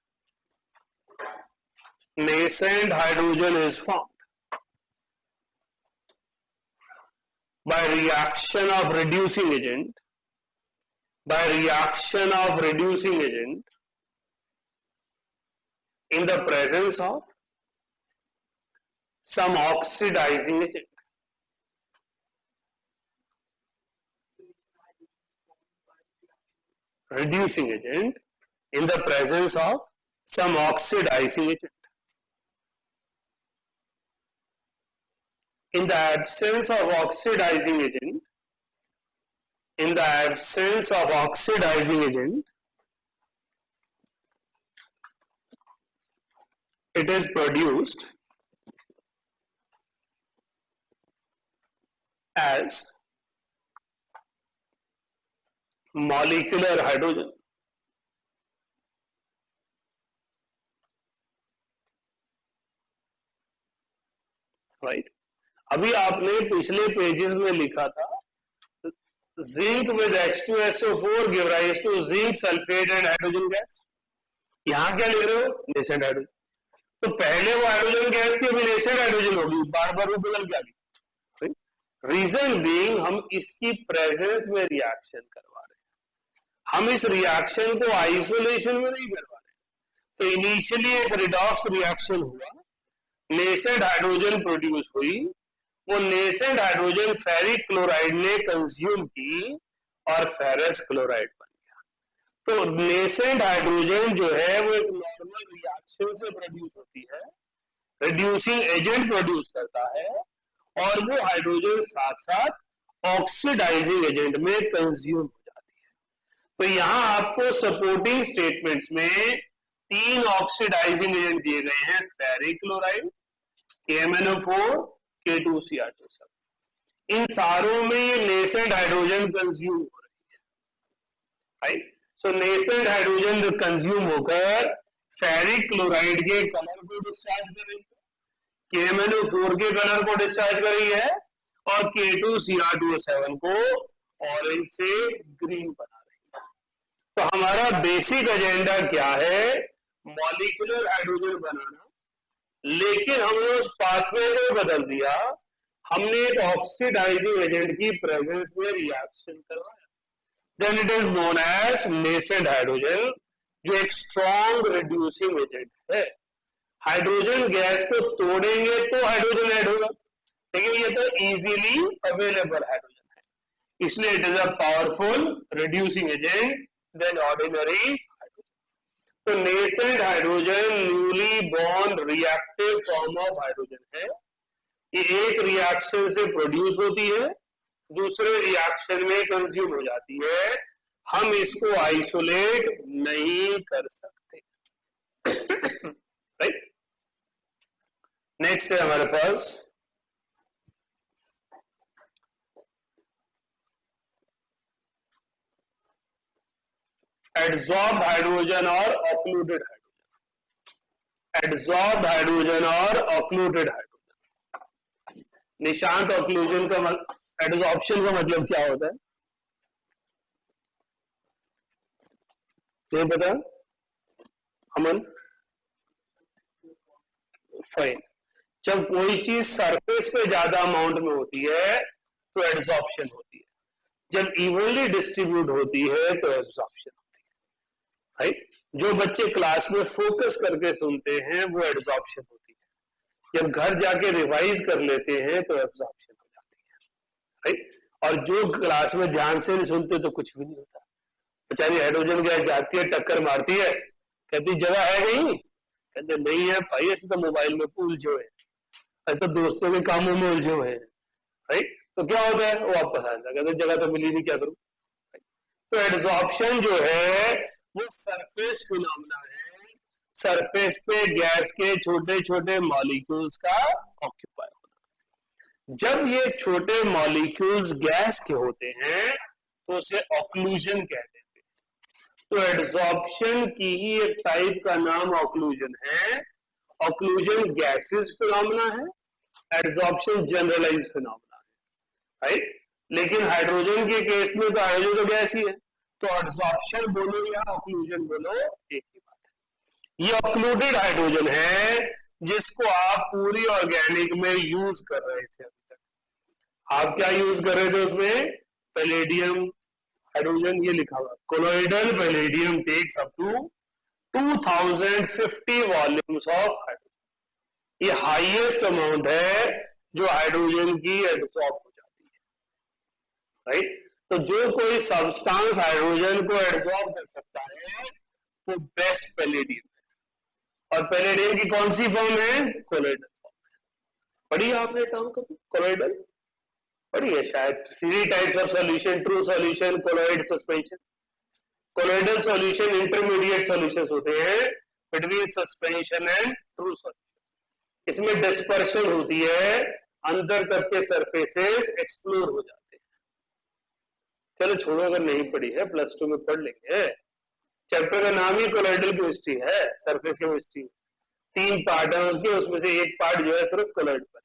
Nascent hydrogen is formed by reaction of reducing agent. By reaction of reducing agent in the presence of some oxidizing agent. Reducing agent in the presence of some oxidizing agent. In the absence of oxidizing agent, in the absence of oxidizing agent, it is produced as molecular hydrogen. Right, अभी आपने पिछले pages में लिखा था zinc with H2SO4 give rise to zinc sulphate and hydrogen gas. यहां क्या लिख रहे हो? Nascent hydrogen. तो पहले वो हाइड्रोजन गैस थी, अभी नेसेंट हाइड्रोजन होगी, बार बार वो बदल के आ गई। रीजन बीइंग हम इसकी प्रेजेंस में रिएक्शन करवा रहे हैं, हम इस रिएक्शन को आइसोलेशन में नहीं करवा रहे। तो इनिशियली एक रिडॉक्स रिएक्शन हुआ, नेसेंट हाइड्रोजन प्रोड्यूस हुई, वो नेसेंट हाइड्रोजन फेरिक क्लोराइड ने कंज्यूम की और फेरस क्लोराइड बन गया। तो नेसेंट हाइड्रोजन जो है वो एक नॉर्मल रिएक्शन से प्रोड्यूस होती है, रिड्यूसिंग एजेंट प्रोड्यूस करता है, और वो हाइड्रोजन साथ साथ ऑक्सीडाइजिंग एजेंट में कंज्यूम हो जाती है। तो यहां आपको सपोर्टिंग स्टेटमेंट्स में 3 ऑक्सीडाइजिंग एजेंट दिए गए हैं, फेरिक क्लोराइड, KMnO4, K2Cr2। इन सारों में ये नेसेंट हाइड्रोजन कंज्यूम हो रही है, right. So nascent hydrogen consume होकर फेरिक क्लोराइड के कलर को डिस्चार्ज कर रही है, KMnO4 के कलर को डिस्चार्ज कर रही है, और K2Cr2O7 को ऑरेंज से ग्रीन बना रही है। तो हमारा बेसिक एजेंडा क्या है? मॉलिक्यूलर हाइड्रोजन बनाना, लेकिन हमने उस पाथवे को बदल दिया, हमने एक ऑक्सीडाइजिंग एजेंट की प्रेजेंस में रिएक्शन करवाया, then it is known as nascent hydrogen, जो एक स्ट्रॉन्ग रिड्यूसिंग एजेंट है। हाइड्रोजन गैस को तोड़ेंगे तो हाइड्रोजन ऐड होगा, लेकिन ये तो इजीली अवेलेबल हाइड्रोजन है, इसलिए it is a powerful reducing agent than ordinary hydrogen. तो nascent hydrogen newly born reactive form of hydrogen है। ये एक रिएक्शन से प्रोड्यूस होती है, दूसरे रिएक्शन में कंज्यूम हो जाती है, हम इसको आइसोलेट नहीं कर सकते, राइट। नेक्स्ट है हमारे पास एडसॉर्ब्ड हाइड्रोजन और ऑक्लूडेड हाइड्रोजन। एडसॉर्ब्ड हाइड्रोजन और ऑक्लूडेड हाइड्रोजन। निशांत, ऑक्लूजन का एडसॉर्प्शन का मतलब क्या होता है ये पता? अमन, फाइन। जब कोई चीज सरफेस पे ज्यादा अमाउंट में होती है तो एडसॉर्प्शन होती है, जब इवनली डिस्ट्रीब्यूट होती है तो एब्जॉर्प्शन होती है, राइट। जो बच्चे क्लास में फोकस करके सुनते हैं वो एब्जॉर्प्शन होती है, जब घर जाके रिवाइज कर लेते हैं तो एब्जॉर्प्शन हो जाती है, राइट। और जो क्लास में ध्यान से नहीं सुनते तो कुछ भी नहीं होता। बेचारी हाइड्रोजन गैस जाती है, टक्कर मारती है, कहती जगह है कहीं, कहते नहीं है भाई, ऐसे तो मोबाइल में उलझे हुए, ऐसे तो दोस्तों के कामों में उलझे हुए हैं, राइट। तो क्या होता है, वो वापस आ जाता है, कहते जगह तो मिली नहीं, क्या करूं। तो एड्सॉर्प्शन जो है वो सरफेस फिनोमेना है, सरफेस पे गैस के छोटे छोटे मॉलिक्यूल्स का ऑक्यूपाई होना। जब ये छोटे मॉलिक्यूल्स गैस के होते हैं तो उसे ऑक्लूजन कहते हैं। तो एड्सॉर्प्शन की ही एक टाइप का नाम ऑक्लूजन है। ऑक्लूजन गैसेस फिनोमेना है, एड्सॉर्प्शन जनरलाइज्ड फिनोमेना है, राइट। लेकिन हाइड्रोजन के केस में तो हाइड्रोजन तो गैस ही है, तो एड्सॉर्प्शन बोलो या ऑक्लूजन बोलो एक ही बात है। ये ऑक्लूडेड हाइड्रोजन है जिसको आप पूरी ऑर्गेनिक में यूज कर रहे थे अभी तक। आप क्या यूज कर रहे थे उसमें? पैलेडियम हाइड्रोजन, ये लिखा हुआ colloidal palladium takes up to 2050 volumes of hydrogen. ये हाईएस्ट अमाउंट है जो हाइड्रोजन की एडसॉर्ब हो जाती है, राइट। तो जो कोई सब्सटेंस हाइड्रोजन को एडसॉर्ब कर सकता है वो बेस्ट पैलेडियम है। और पैलेडियम की कौन सी फॉर्म है? कोलोइडल फॉर्म है। पढ़ी आपने टर्म कभी कोलोइडल? पढ़ी है शायद। 3 types of solution, true solution, colloid, suspension. Colloidal solution intermediate solutions होते हैं between suspension and true solution. इसमें डिस्पर्शन होती है, अंदर तक के सरफेसेस एक्सप्लोर हो जाते हैं। चलो छोड़ो, अगर नहीं पढ़ी है प्लस 2 में पढ़ लेंगे। चैप्टर का नाम ही कोलोइडल केमिस्ट्री है, सरफेस केमिस्ट्री। 3 पार्ट है उसके, उसमें से एक पार्ट जो है सिर्फ कोलोइड पर है।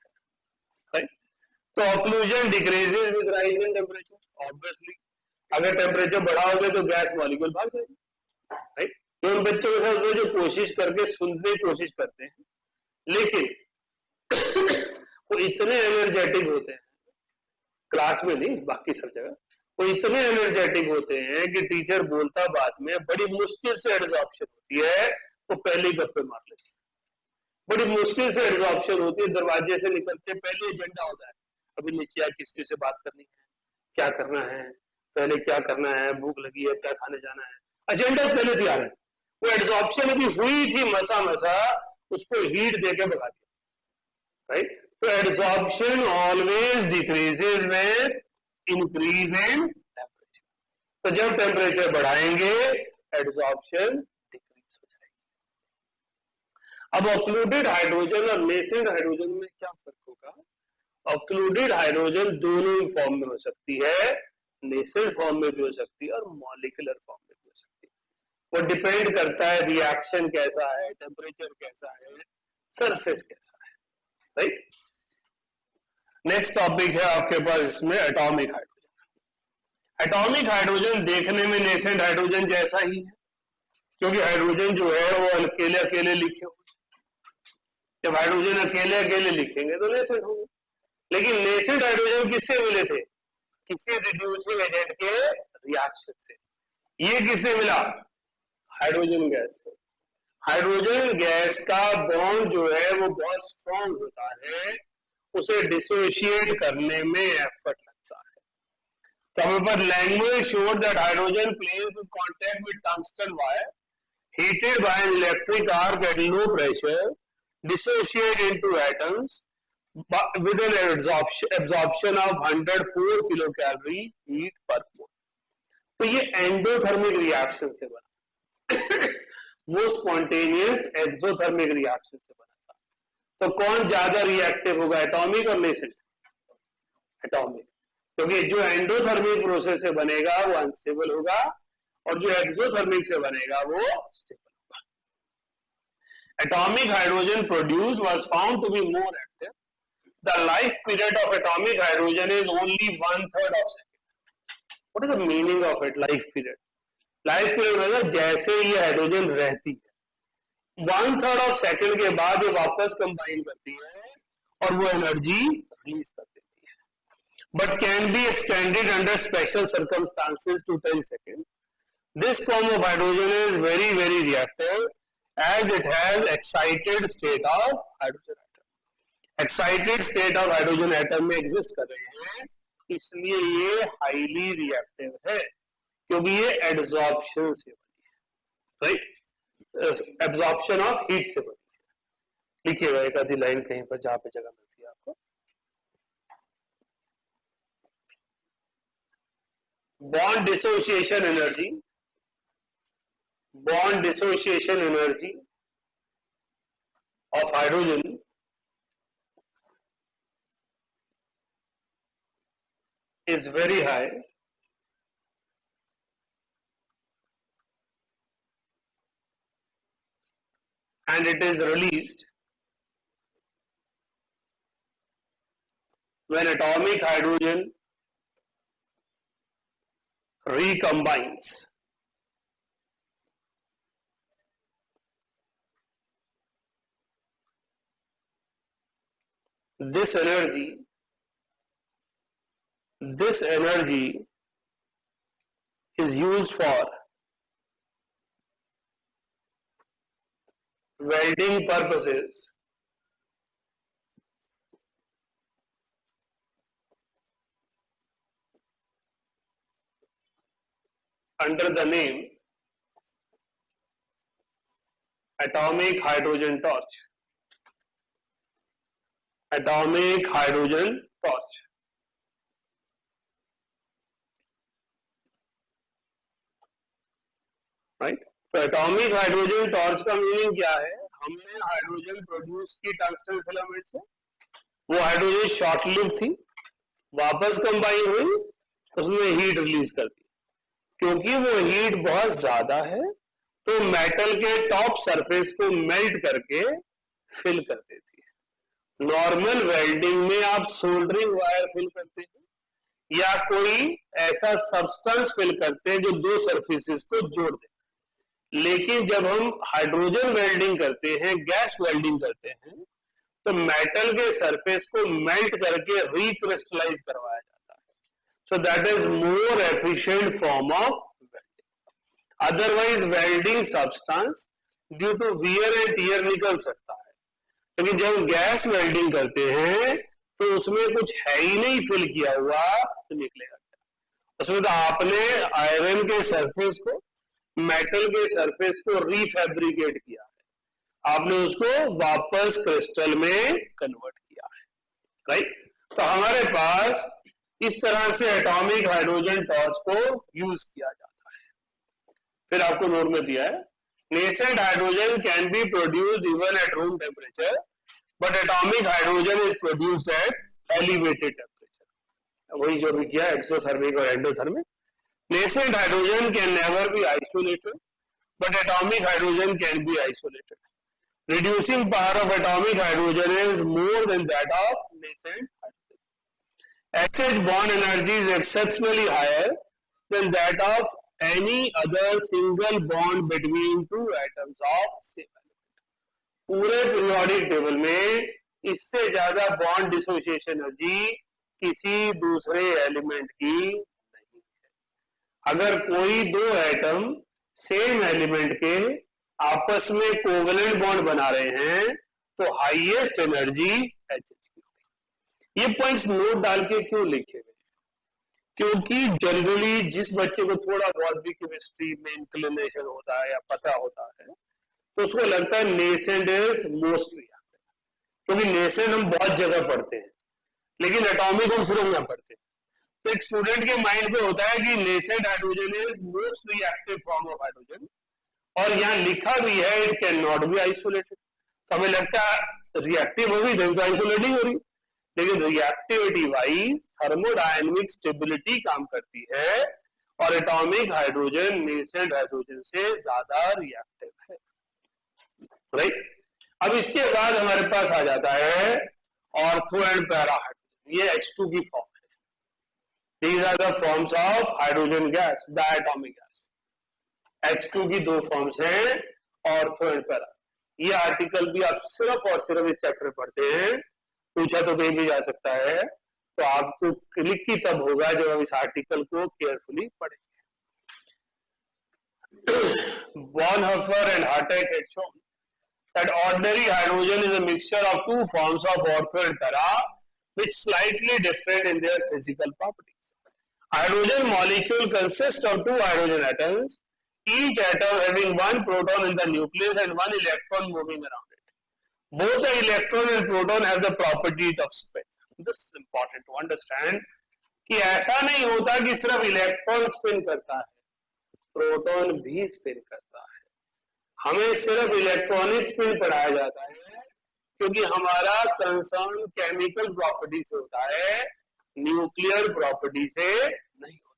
तो occlusion decreases with rise in temperature, obviously अगर टेम्परेचर बढ़ाओगे तो गैस मॉलिक्यूल भाग जाएगी, राइट। तो उन बच्चों के साथ जो कोशिश करके सुनने की कोशिश करते हैं, लेकिन वो इतने एनर्जेटिक होते हैं, क्लास में नहीं बाकी सब जगह, वो इतने एनर्जेटिक होते हैं कि टीचर बोलता बाद में बड़ी मुश्किल से एड्सॉर्प्शन होती है, वो पहले ही गप्पे मार लेते हैं। बड़ी मुश्किल से एड्सॉर्प्शन होती है, दरवाजे से निकलते पहले एजेंडा होता है अभी नीचे किसकी से बात करनी है, क्या करना है, पहले क्या करना है, भूख लगी है, क्या खाने जाना है, एजेंडा पहले तैयार है। वो एब्जॉर्प्शन अभी हुई थी मसा मसा, उसको हीट देके भगा दिया, राइट। तो absorption always decreases with increase in temperature. तो जब टेम्परेचर बढ़ाएंगे एब्जॉर्प्शन डिक्रीज हो जाएगी। अब ऑक्लूडेड हाइड्रोजन और नेसेंट हाइड्रोजन में क्या फर्क होगा? ऑक्लूडेड हाइड्रोजन दोनों ही फॉर्म में हो सकती है, नेसेंट फॉर्म में भी हो सकती है और मॉलिक्यूलर फॉर्म में भी हो सकती है। वो डिपेंड करता है रिएक्शन कैसा है, टेम्परेचर कैसा है, सरफेस कैसा है, राइट। नेक्स्ट टॉपिक है आपके पास इसमें एटॉमिक हाइड्रोजन। एटॉमिक हाइड्रोजन देखने में नेसेंट हाइड्रोजन जैसा ही है, क्योंकि हाइड्रोजन जो है वो अकेले अकेले लिखे हुए। जब हाइड्रोजन अकेले अकेले लिखेंगे तो नेसेंट होंगे, लेकिन नेसेंट हाइड्रोजन किससे मिले थे? किसी रिड्यूसिंग एजेंट के रिएक्शन से। ये किससे मिला? हाइड्रोजन गैस से। हाइड्रोजन गैस का बॉन्ड जो है वो बहुत स्ट्रॉन्ग होता है, उसे डिसोशिएट करने में एफर्ट लगता है। तो हमें पर language showed that hydrogen place in contact with tungsten wire heated by an electric arc at low pressure, dissociate into atoms with an absorption of 104 kilocalorie heat per mole. तो ये endothermic reaction से बना वो spontaneous exothermic reaction से बना था। तो कौन ज्यादा रिएक्टिव होगा, एटॉमिक और नेसेंट? एटॉमिक, क्योंकि जो एंडोथर्मिक प्रोसेस से बनेगा वो अनस्टेबल होगा और जो एक्सोथर्मिक से बनेगा वो स्टेबल होगा। Atomic hydrogen produce was found to be more active. The life period of atomic hydrogen is only 1/3 of second. What is the meaning of it? Life period, life period मतलब जैसे ये hydrogen रहती है 1/3 of second के बाद ये वापस combine करती है और वो एनर्जी रिलीज कर देती है, but can be extended under special circumstances to 10 second. This form of hydrogen is very reactive as it has excited state of hydrogen atom. Excited state of hydrogen atom में exist कर रहे हैं, इसलिए ये highly reactive है, क्योंकि ये adsorption से बनी है, right? Absorption of heat से बनी है। लिखिएगा एक आधी लाइन कहीं पर जहां पे जगह मिलती है आपको। Bond dissociation energy, bond dissociation energy of hydrogen is very high and it is released when atomic hydrogen recombines this energy is used for welding purposes under the name atomic hydrogen torch. Atomic hydrogen torch. Right. तो atomic hydrogen torch का meaning क्या है? हमने hydrogen produce की tungsten filament से, वो hydrogen short lived थी, वापस कंबाइन हुई, उसमें हीट रिलीज कर दी। क्योंकि वो हीट बहुत ज्यादा है तो मेटल के टॉप सरफेस को मेल्ट करके फिल कर देती है। नॉर्मल वेल्डिंग में आप सोल्डरिंग वायर फिल करते हैं या कोई ऐसा सब्सटेंस फिल करते हैं जो दो सरफेसेस को जोड़ दे, लेकिन जब हम हाइड्रोजन वेल्डिंग करते हैं, गैस वेल्डिंग करते हैं, तो मेटल के सरफेस को मेल्ट करके रिक्रिस्टलाइज करवाया जाता है। So that is more efficient form of welding. Otherwise welding substance due to wear and tear निकल सकता है, लेकिन जब गैस वेल्डिंग करते हैं तो उसमें कुछ है ही नहीं फिल किया हुआ, तो निकलेगा क्या? उसमें तो आपने आयरन के सरफेस को, मेटल के सरफेस को रीफैब्रिकेट किया है, आपने उसको वापस क्रिस्टल में कन्वर्ट किया है, राइट? तो हमारे पास इस तरह से एटॉमिक हाइड्रोजन टॉर्च को यूज किया जाता है। फिर आपको नोट में दिया है, nascent hydrogen can be produced even at room temperature, but atomic hydrogen is produced at elevated temperature. वही जो भी किया, एक्सोथर्मिक और endothermic. Nascent hydrogen can never be isolated, but atomic hydrogen can be isolated. Reducing power of atomic hydrogen is more than that of nascent hydrogen. HH bond energy is exceptionally higher than that of any other single bond between two atoms of same element. पूरे periodic table में इससे ज्यादा bond dissociation energy किसी दूसरे element की नहीं है। अगर कोई दो एटम सेम एलिमेंट के आपस में कोवेलेंट बॉन्ड बना रहे हैं तो हाईएस्ट एनर्जी एचएच की होगी। ये पॉइंट्स नोट डाल के क्यों लिखे गए? क्योंकि जनरली जिस बच्चे को थोड़ा बहुत भी केमिस्ट्री में इंक्लिनेशन होता है या पता होता है तो उसको लगता है नेसेंट इज मोस्ट रिएक्टिव, क्योंकि नेसेंट हम बहुत जगह पढ़ते हैं लेकिन एटॉमिक हम सिर्फ यहाँ पढ़ते हैं। तो एक स्टूडेंट के माइंड पे होता है कि nascent hydrogen is most reactive form of hydrogen, और यहाँ लिखा भी है it can not be isolated. तो हमें लगता है रिएक्टिव होगी तो आइसोलेट नहीं हो रही, लेकिन रिएक्टिविटी वाइज थर्मोडायनेमिक स्टेबिलिटी काम करती है और एटॉमिक हाइड्रोजन नेसेंट हाइड्रोजन से ज्यादा रिएक्टिव है, राइट? अब इसके बाद हमारे पास आ जाता है ऑर्थो एंड पैरा हाइड्रोजन। ये H2 की फॉर्म है। These are the forms of hydrogen gas, diatomic gas. H2 की दो फॉर्म्स हैं, ऑर्थो एंड पैरा। ये आर्टिकल भी आप सिर्फ और सिर्फ इस चैप्टर में पढ़ते हैं, पूछा तो कहीं भी जा सकता है, तो आपको क्लिक ही तब होगा जब आप इस आर्टिकल को केयरफुली पढ़ेंगे। Bonhoeffer and Hartek had shown that ordinary hydrogen is a mixture of two forms of ortho and para, which slightly different in their physical properties. Hydrogen molecule consists of two hydrogen atoms, each atom having one proton in the nucleus and one electron moving around it. Both the electron and proton have the property of spin. This is important to understand कि ऐसा नहीं होता कि सिर्फ electron spin करता है, proton भी spin करता है। हमें सिर्फ इलेक्ट्रॉनिक स्पिन पढ़ाया जाता है क्योंकि हमारा कंसर्न केमिकल प्रॉपर्टी से होता है, न्यूक्लियर प्रॉपर्टी से नहीं होता।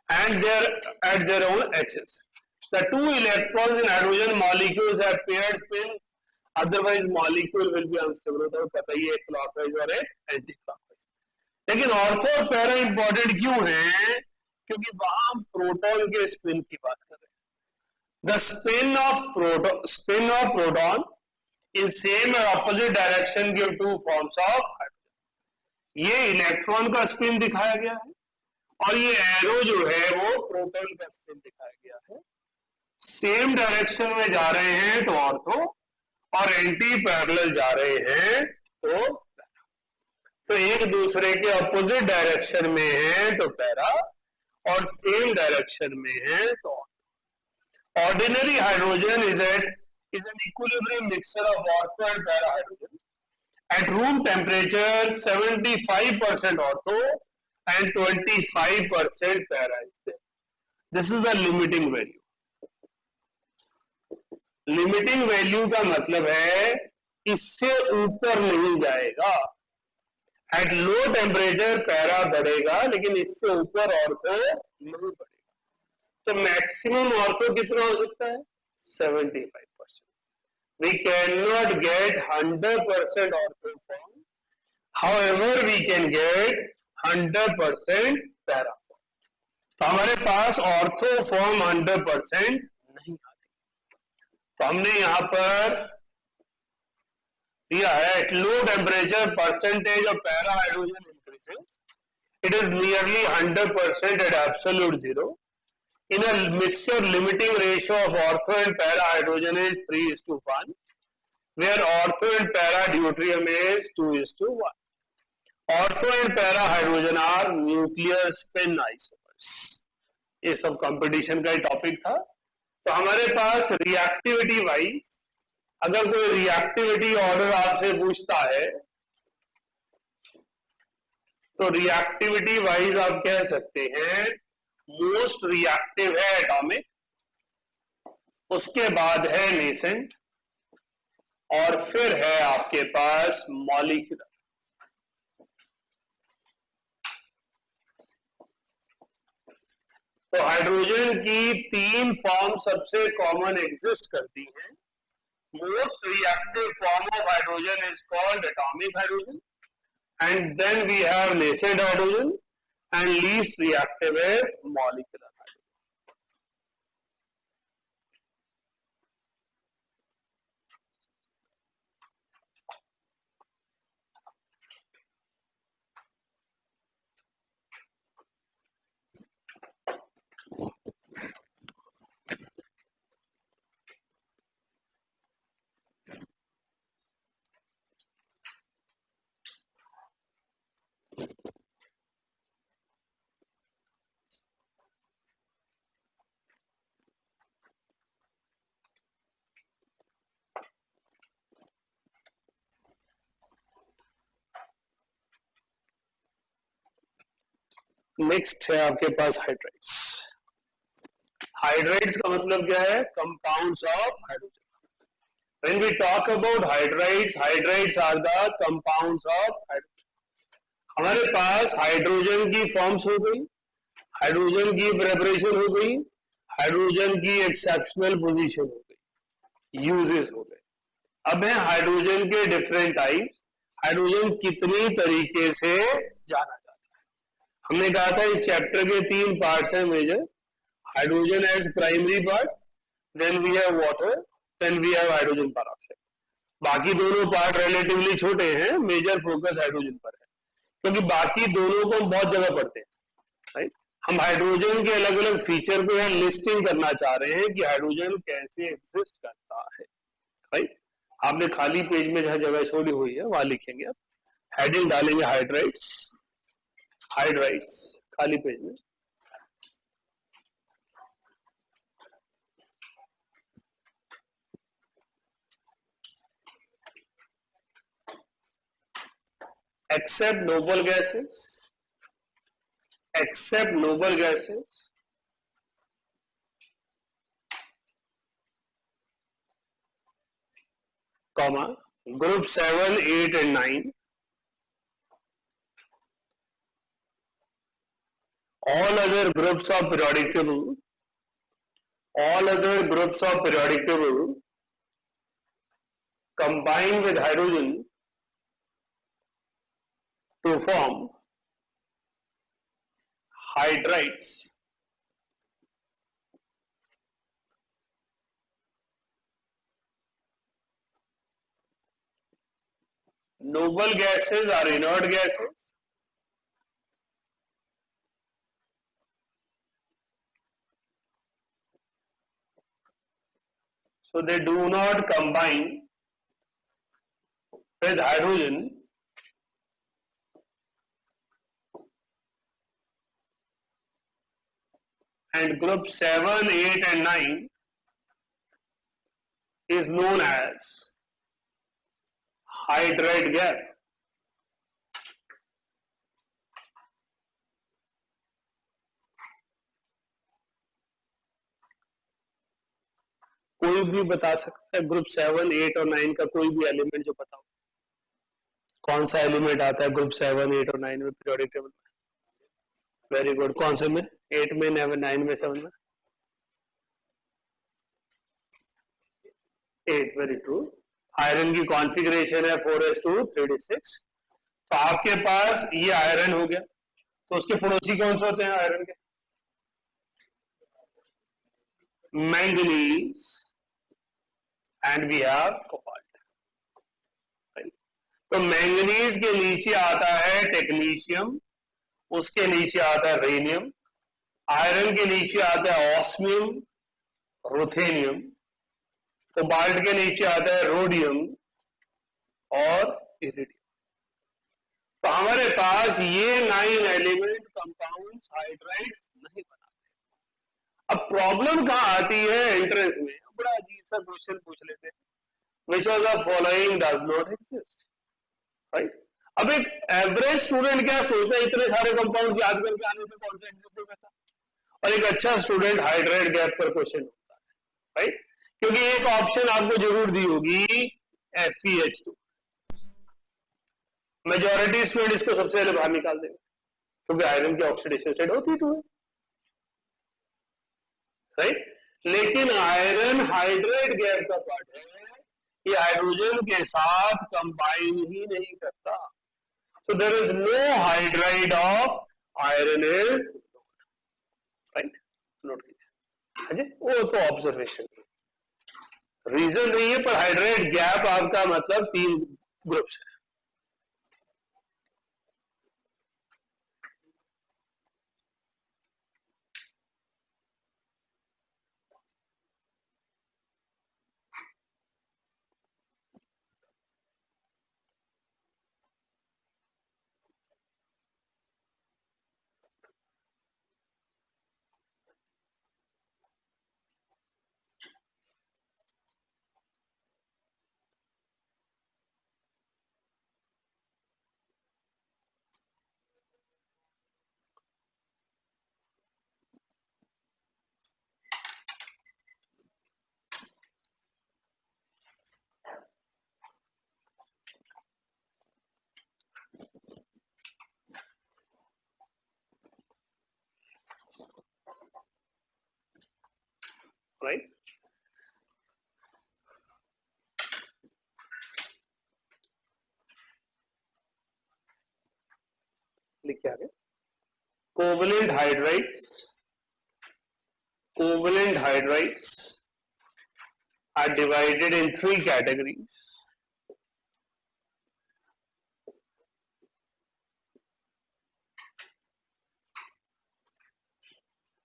And they're at their own axis. The two electrons in hydrogen molecules have paired spin, otherwise molecule will be unstable. तो पता ही है clockwise और एक एंटी क्लॉकवाइज। लेकिन ऑर्थो और पैरा इंपॉर्टेंट क्यों है? क्योंकि वहां प्रोटॉन के स्पिन की बात कर रहे हैं। The spin of proton in same or opposite direction give two forms of hydrogen। ये इलेक्ट्रॉन का स्पिन दिखाया गया है और ये एरो जो है वो प्रोटॉन का स्पिन दिखाया गया है। सेम डायरेक्शन में जा रहे हैं तो ऑर्थो, और एंटी पैरेलल जा रहे हैं तो पैरा। तो एक दूसरे के अपोजिट डायरेक्शन में है तो पैरा और सेम डायरेक्शन में है तो ortho. Ordinary hydrogen is an equilibrium mixture of ortho and para hydrogen. At room temperature 75% ortho and 25% para is there. This is the limiting value. Limiting value का मतलब है इससे ऊपर नहीं जाएगा। एट लो टेम्परेचर पैरा बढ़ेगा लेकिन इससे ऊपर ऑर्थो नहीं बढ़ेगा। तो मैक्सिमम ऑर्थो कितना हो सकता है? 75%. We cannot get 100% ortho form. However, we can get 100% para form. तो हमारे पास ऑर्थो फॉर्म 100% नहीं आती। तो हमने यहां पर दिया है at low temperature percentage of para hydrogen increases, it is nearly 100% at absolute zero. In a mixture, limiting ratio of ortho and para hydrogen is 3:1, where ortho and para deuterium is 2:1. Ortho and para hydrogen are nuclear spin isomers. ये सब competition का ही topic था। तो हमारे पास reactivity wise अगर कोई reactivity order आपसे पूछता है तो रिएक्टिविटी वाइज आप कह सकते हैं मोस्ट रिएक्टिव है एटॉमिक, उसके बाद है नेसेंट, और फिर है आपके पास मॉलिक्यूलर। तो हाइड्रोजन की 3 फॉर्म सबसे कॉमन एग्जिस्ट करती हैं। Most reactive form of hydrogen is called atomic hydrogen, and then we have nascent hydrogen, and least reactive is molecular hydrogen. Next है आपके पास हाइड्राइड्स। हाइड्राइड्स का मतलब क्या है? Compounds of hydrogen. When we talk about hydrides, hydrides are the compounds of hydrogen। हमारे पास hydrogen की forms हो गई, हाइड्रोजन की प्रेपरेशन हो गई, हाइड्रोजन की एक्सेप्शनल पोजीशन हो गई, यूजेस हो गए। अब है हाइड्रोजन के डिफरेंट टाइप्स, हाइड्रोजन कितनी तरीके से जाना जाता है। हमने कहा था इस चैप्टर के 3 पार्ट्स हैं major, hydrogen as primary part, then we have water, then we have hydrogen peroxide. बाकी दोनों पार्ट रिलेटिवली छोटे हैं, मेजर फोकस हाइड्रोजन पर है, क्योंकि बाकी दोनों को हम बहुत जगह पढ़ते हैं, राइट। हम हाइड्रोजन के अलग अलग फीचर को यहाँ लिस्टिंग करना चाह रहे हैं कि हाइड्रोजन कैसे एग्जिस्ट करता है, राइट। आपने खाली पेज में जहां जगह छोड़ी हुई है वहां लिखेंगे, आप हेडिंग डालेंगे हाइड्राइड्स, हाइड्राइड्स खाली पेज में। Except noble gases, except noble gases, comma, group 7, 8 and 9, all other groups of periodic table, all other groups of periodic table combine with hydrogen to form hydrides. Noble gases are inert gases. So they do not combine with hydrogen and group 7, 8 and 9 is known as hydride gap. कोई भी बता सकता है group 7, 8 और 9 का कोई भी element जो पता हो? कौन सा एलिमेंट आता है ग्रुप 7, 8 और 9 में पीरियोडिक टेबल में? Very good. कौन से में? 8 में, 9 में, 7 में? 8, वेरी ट्रू। आयरन की कॉन्फ़िगरेशन है 4s2 3d6। तो आपके पास ये आयरन हो गया, तो उसके पड़ोसी कौन से होते हैं आयरन के? Manganese and we have cobalt. तो मैंगनीज के नीचे आता है टेक्नीशियम, उसके नीचे आता है रेनियम, आयरन के नीचे आता है ऑस्मियम, रुथेनियम, कोबाल्ट के नीचे आता है रोडियम और इरिडियम। तो हमारे पास ये 9 एलिमेंट कंपाउंड्स हाइड्राइड्स नहीं बनाते। अब प्रॉब्लम कहाँ आती है एंट्रेंस में, बड़ा अजीब सा क्वेश्चन पूछ लेते हैं, which of the following does not exist, right? अब एक एवरेज स्टूडेंट क्या सोचता है, इतने सारे कंपाउंड्स याद करके आने से कौन सा एग्जिस्ट नहीं करता, और एक अच्छा स्टूडेंट हाइड्राइड गैप पर क्वेश्चन होता है, राइट? क्योंकि एक ऑप्शन आपको जरूर दी होगी FeH2, मेजॉरिटी स्टूडेंट इसको सबसे पहले बाहर निकाल देंगे क्योंकि आयरन की ऑक्सीडेशन स्टेट होती है, राइट? लेकिन आयरन हाइड्राइड गैप का पार्ट है, ये हाइड्रोजन के साथ कंबाइन ही नहीं करता, so there is no hydride of iron is right, note कीजिए। अजय वो तो ऑब्जर्वेशन रीजन नहीं है, पर हाइड्राइड गैप आपका मतलब 3 ग्रुप्स है। राइट, लिखिए आगे। Covalent hydrides are divided in 3 categories.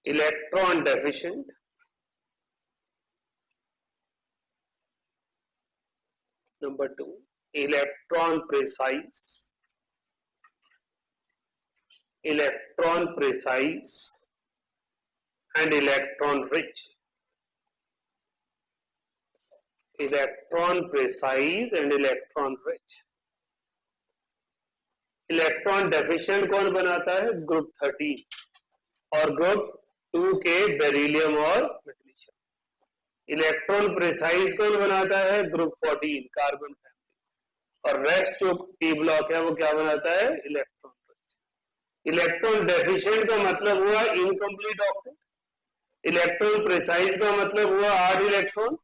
Electron deficient, number 2 electron precise, and electron rich. Electron precise and electron rich. Electron deficient कौन बनाता है, ग्रुप 13, और ग्रुप 2 के बेरिलियम और मैग्नीशियम। इलेक्ट्रॉन प्रिसाइज कौन बनाता है, ग्रुप 14 कार्बन फैमिली, और रेस्ट जो पी ब्लॉक है वो क्या बनाता है, इलेक्ट्रॉन रिच। इलेक्ट्रॉन डेफिशिएंट का मतलब हुआ इनकम्प्लीट ऑक्टेट, इलेक्ट्रॉन प्रिसाइज का मतलब हुआ 8 इलेक्ट्रॉन,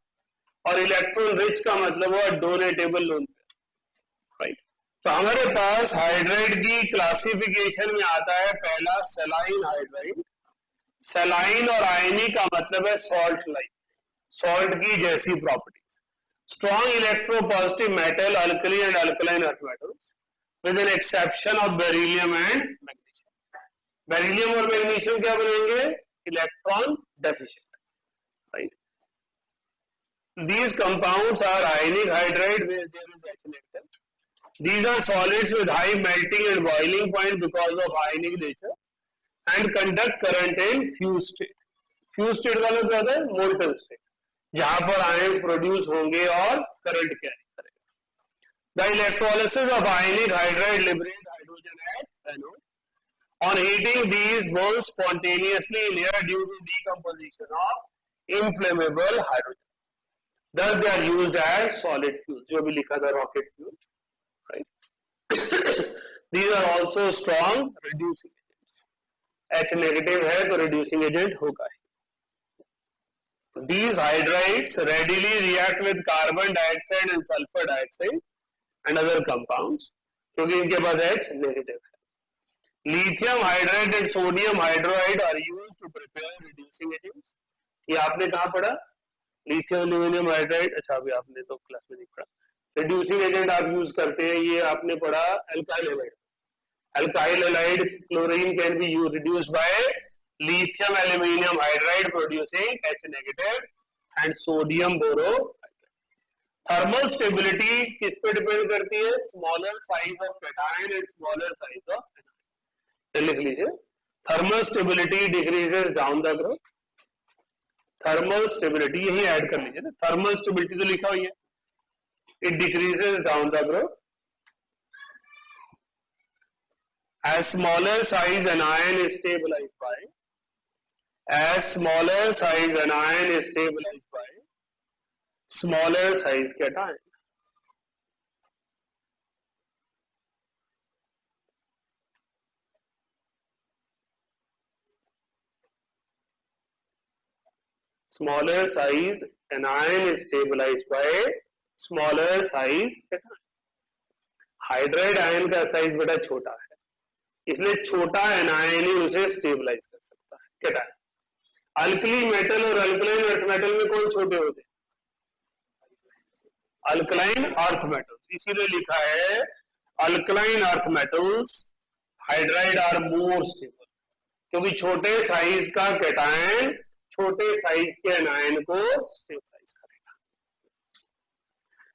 और इलेक्ट्रॉन रिच का मतलब हुआ डोनेटेबल लोन पेयर, राइट? तो हमारे पास हाइड्राइड की क्लासिफिकेशन में आता है पहला सेलाइन हाइड्राइड। सेलाइन और आयनी का मतलब है सॉल्ट लाइक, सॉल्ट की जैसी properties. Strong electropositive metal, alkali and alkaline earth metals, with an exception of beryllium and magnesium. Beryllium और मैग्नीशियम क्या बनेंगे, electron deficient, right? These compounds are ionic hydride where there is H negative. These are solids with high melting and boiling point because of ionic nature and conduct current in fused state. Fused state वाला क्या होता है, molten state, जहां पर ions produce होंगे और current carry करेगा। The electrolysis of ionic hydride liberate hydrogen at anode. On heating, these burn spontaneously in air due to decomposition of inflammable hydrogen. Thus they are used as solid fuel, जो भी लिखा था rocket fuel, right? These are also strong reducing agents. H negative है तो reducing agent होगा ही। These hydrides readily react with carbon dioxide and sulfur dioxide and other compounds, क्योंकि इनके पास H negative है। Lithium hydride and sodium hydroxide are used to prepare reducing agents. ये आपने कहाँ पढ़ा, लिथियम एल्यूमिनियम हाइड्राइड, अच्छा अभी आपने तो क्लास में नहीं पढ़ा। रिड्यूसिंग एजेंट आप यूज करते हैं, ये आपने पढ़ा alkyl halide. Alkyl halide chlorine can be reduced by lithium aluminium hydride producing H negative and sodium borohydride. Thermal stability किस पे डिपेंड करती है? Smaller size of cation and smaller size of anion. लिख लीजिए, thermal stability decreases down the group. Thermal stability यही add कर लीजिए ना, थर्मल स्टेबिलिटी तो लिखा हुई है, it decreases down the group as smaller size anion is stabilized by, as smaller size anion is stabilized by smaller size cation. Smaller size anion is stabilized by smaller size cation. Hydride ion का size बेटा छोटा है, इसलिए छोटा anion ही उसे stabilise कर सकता है कैटायन। अल्कली मेटल और अल्कलाइन अर्थ मेटल में कौन छोटे होते हैं? अल्कलाइन अर्थ मेटल्स, इसीलिए लिखा है alkaline earth metals hydride are more stable, क्योंकि छोटे साइज का कैटायन छोटे साइज के एनायन को स्टेबलाइज करेगा।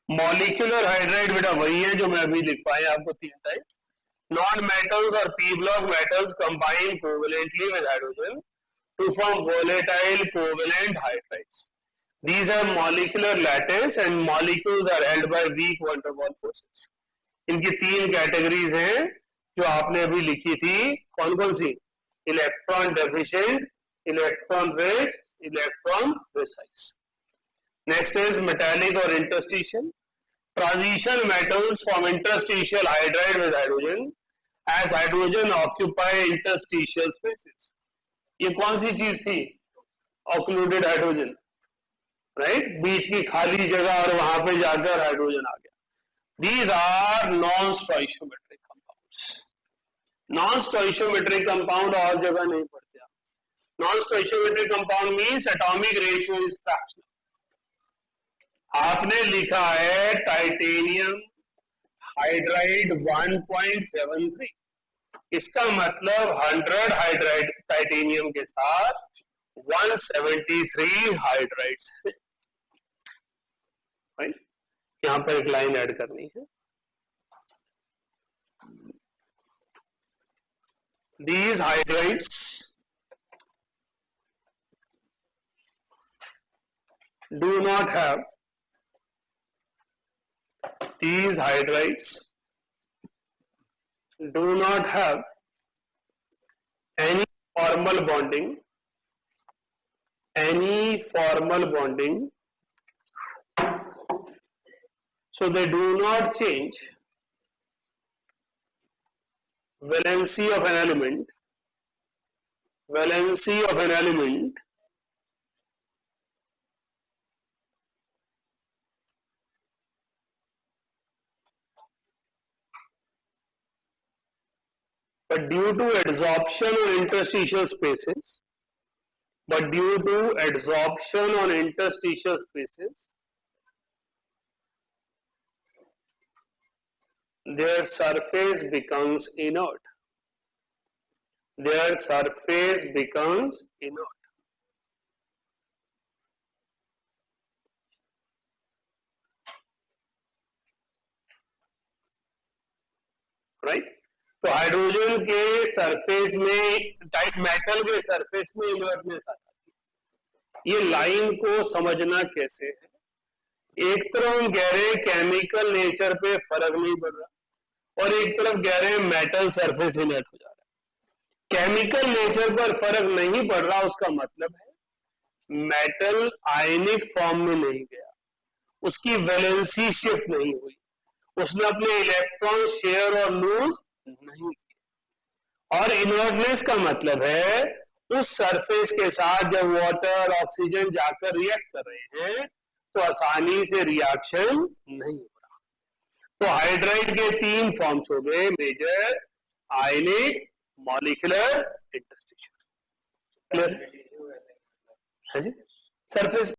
मॉलिक्यूलर हाइड्राइड बेटा वही है जो मैं अभी लिखवाया आपको, तीन type. Non-metals or p-block metals combine covalently with hydrogen to form volatile covalent hydrides. These are molecular lattice and molecules are held by weak van der Waals forces. इनकी तीन कैटेगरीज हैं जो आपने अभी लिखी थी, कौन कौन सी? Electron deficient, electron rich, electron precise. Next is metallic और interstitial. Transition metals form interstitial hydride with hydrogen as hydrogen occupy interstitial spaces. ये कौन सी चीज थी? ऑक्लूडेड हाइड्रोजन, राइट, बीच की खाली जगह और वहां पे जाकर हाइड्रोजन आ गया। These are non-stoichiometric compounds. Non-stoichiometric compound और जगह नहीं पढ़ते आप। Non-stoichiometric compound means atomic ratio is fractional. आपने लिखा है टाइटेनियम हाइड्राइड 1.73, इसका मतलब 100 हाइड्राइड टाइटेनियम के साथ 173 हाइड्राइड्स है। यहां पर एक लाइन ऐड करनी है, these hydrides do not have, these hydrides do not have any formal bonding, so they do not change valency of an element, but due to adsorption on interstitial spaces, their surface becomes inert. Right? तो hydrogen के surface में, type metal के surface में inertness आ जाती है। ये line को समझना कैसे है? एक तरफ हम कह रहे हैं केमिकल नेचर पे फर्क नहीं पड़ रहा और एक तरफ कह रहे हैं मेटल सरफेस इनर्ट हो जा रहा है। केमिकल नेचर पर फर्क नहीं पड़ रहा, उसका मतलब है मेटल आयनिक फॉर्म में नहीं गया, उसकी वैलेंसी शिफ्ट नहीं हुई, उसने अपने इलेक्ट्रॉन शेयर और लूज नहीं किया। और इनर्टनेस का मतलब है उस सरफेस के साथ जब वाटर ऑक्सीजन जाकर रिएक्ट कर रहे हैं तो आसानी से रिएक्शन नहीं हो रहा। तो हाइड्राइड के तीन फॉर्म्स हो गए, मेजर, आयनिक, मॉलिक्यूलर, इंटरस्टिशियल। क्लियर है जी? सरफेस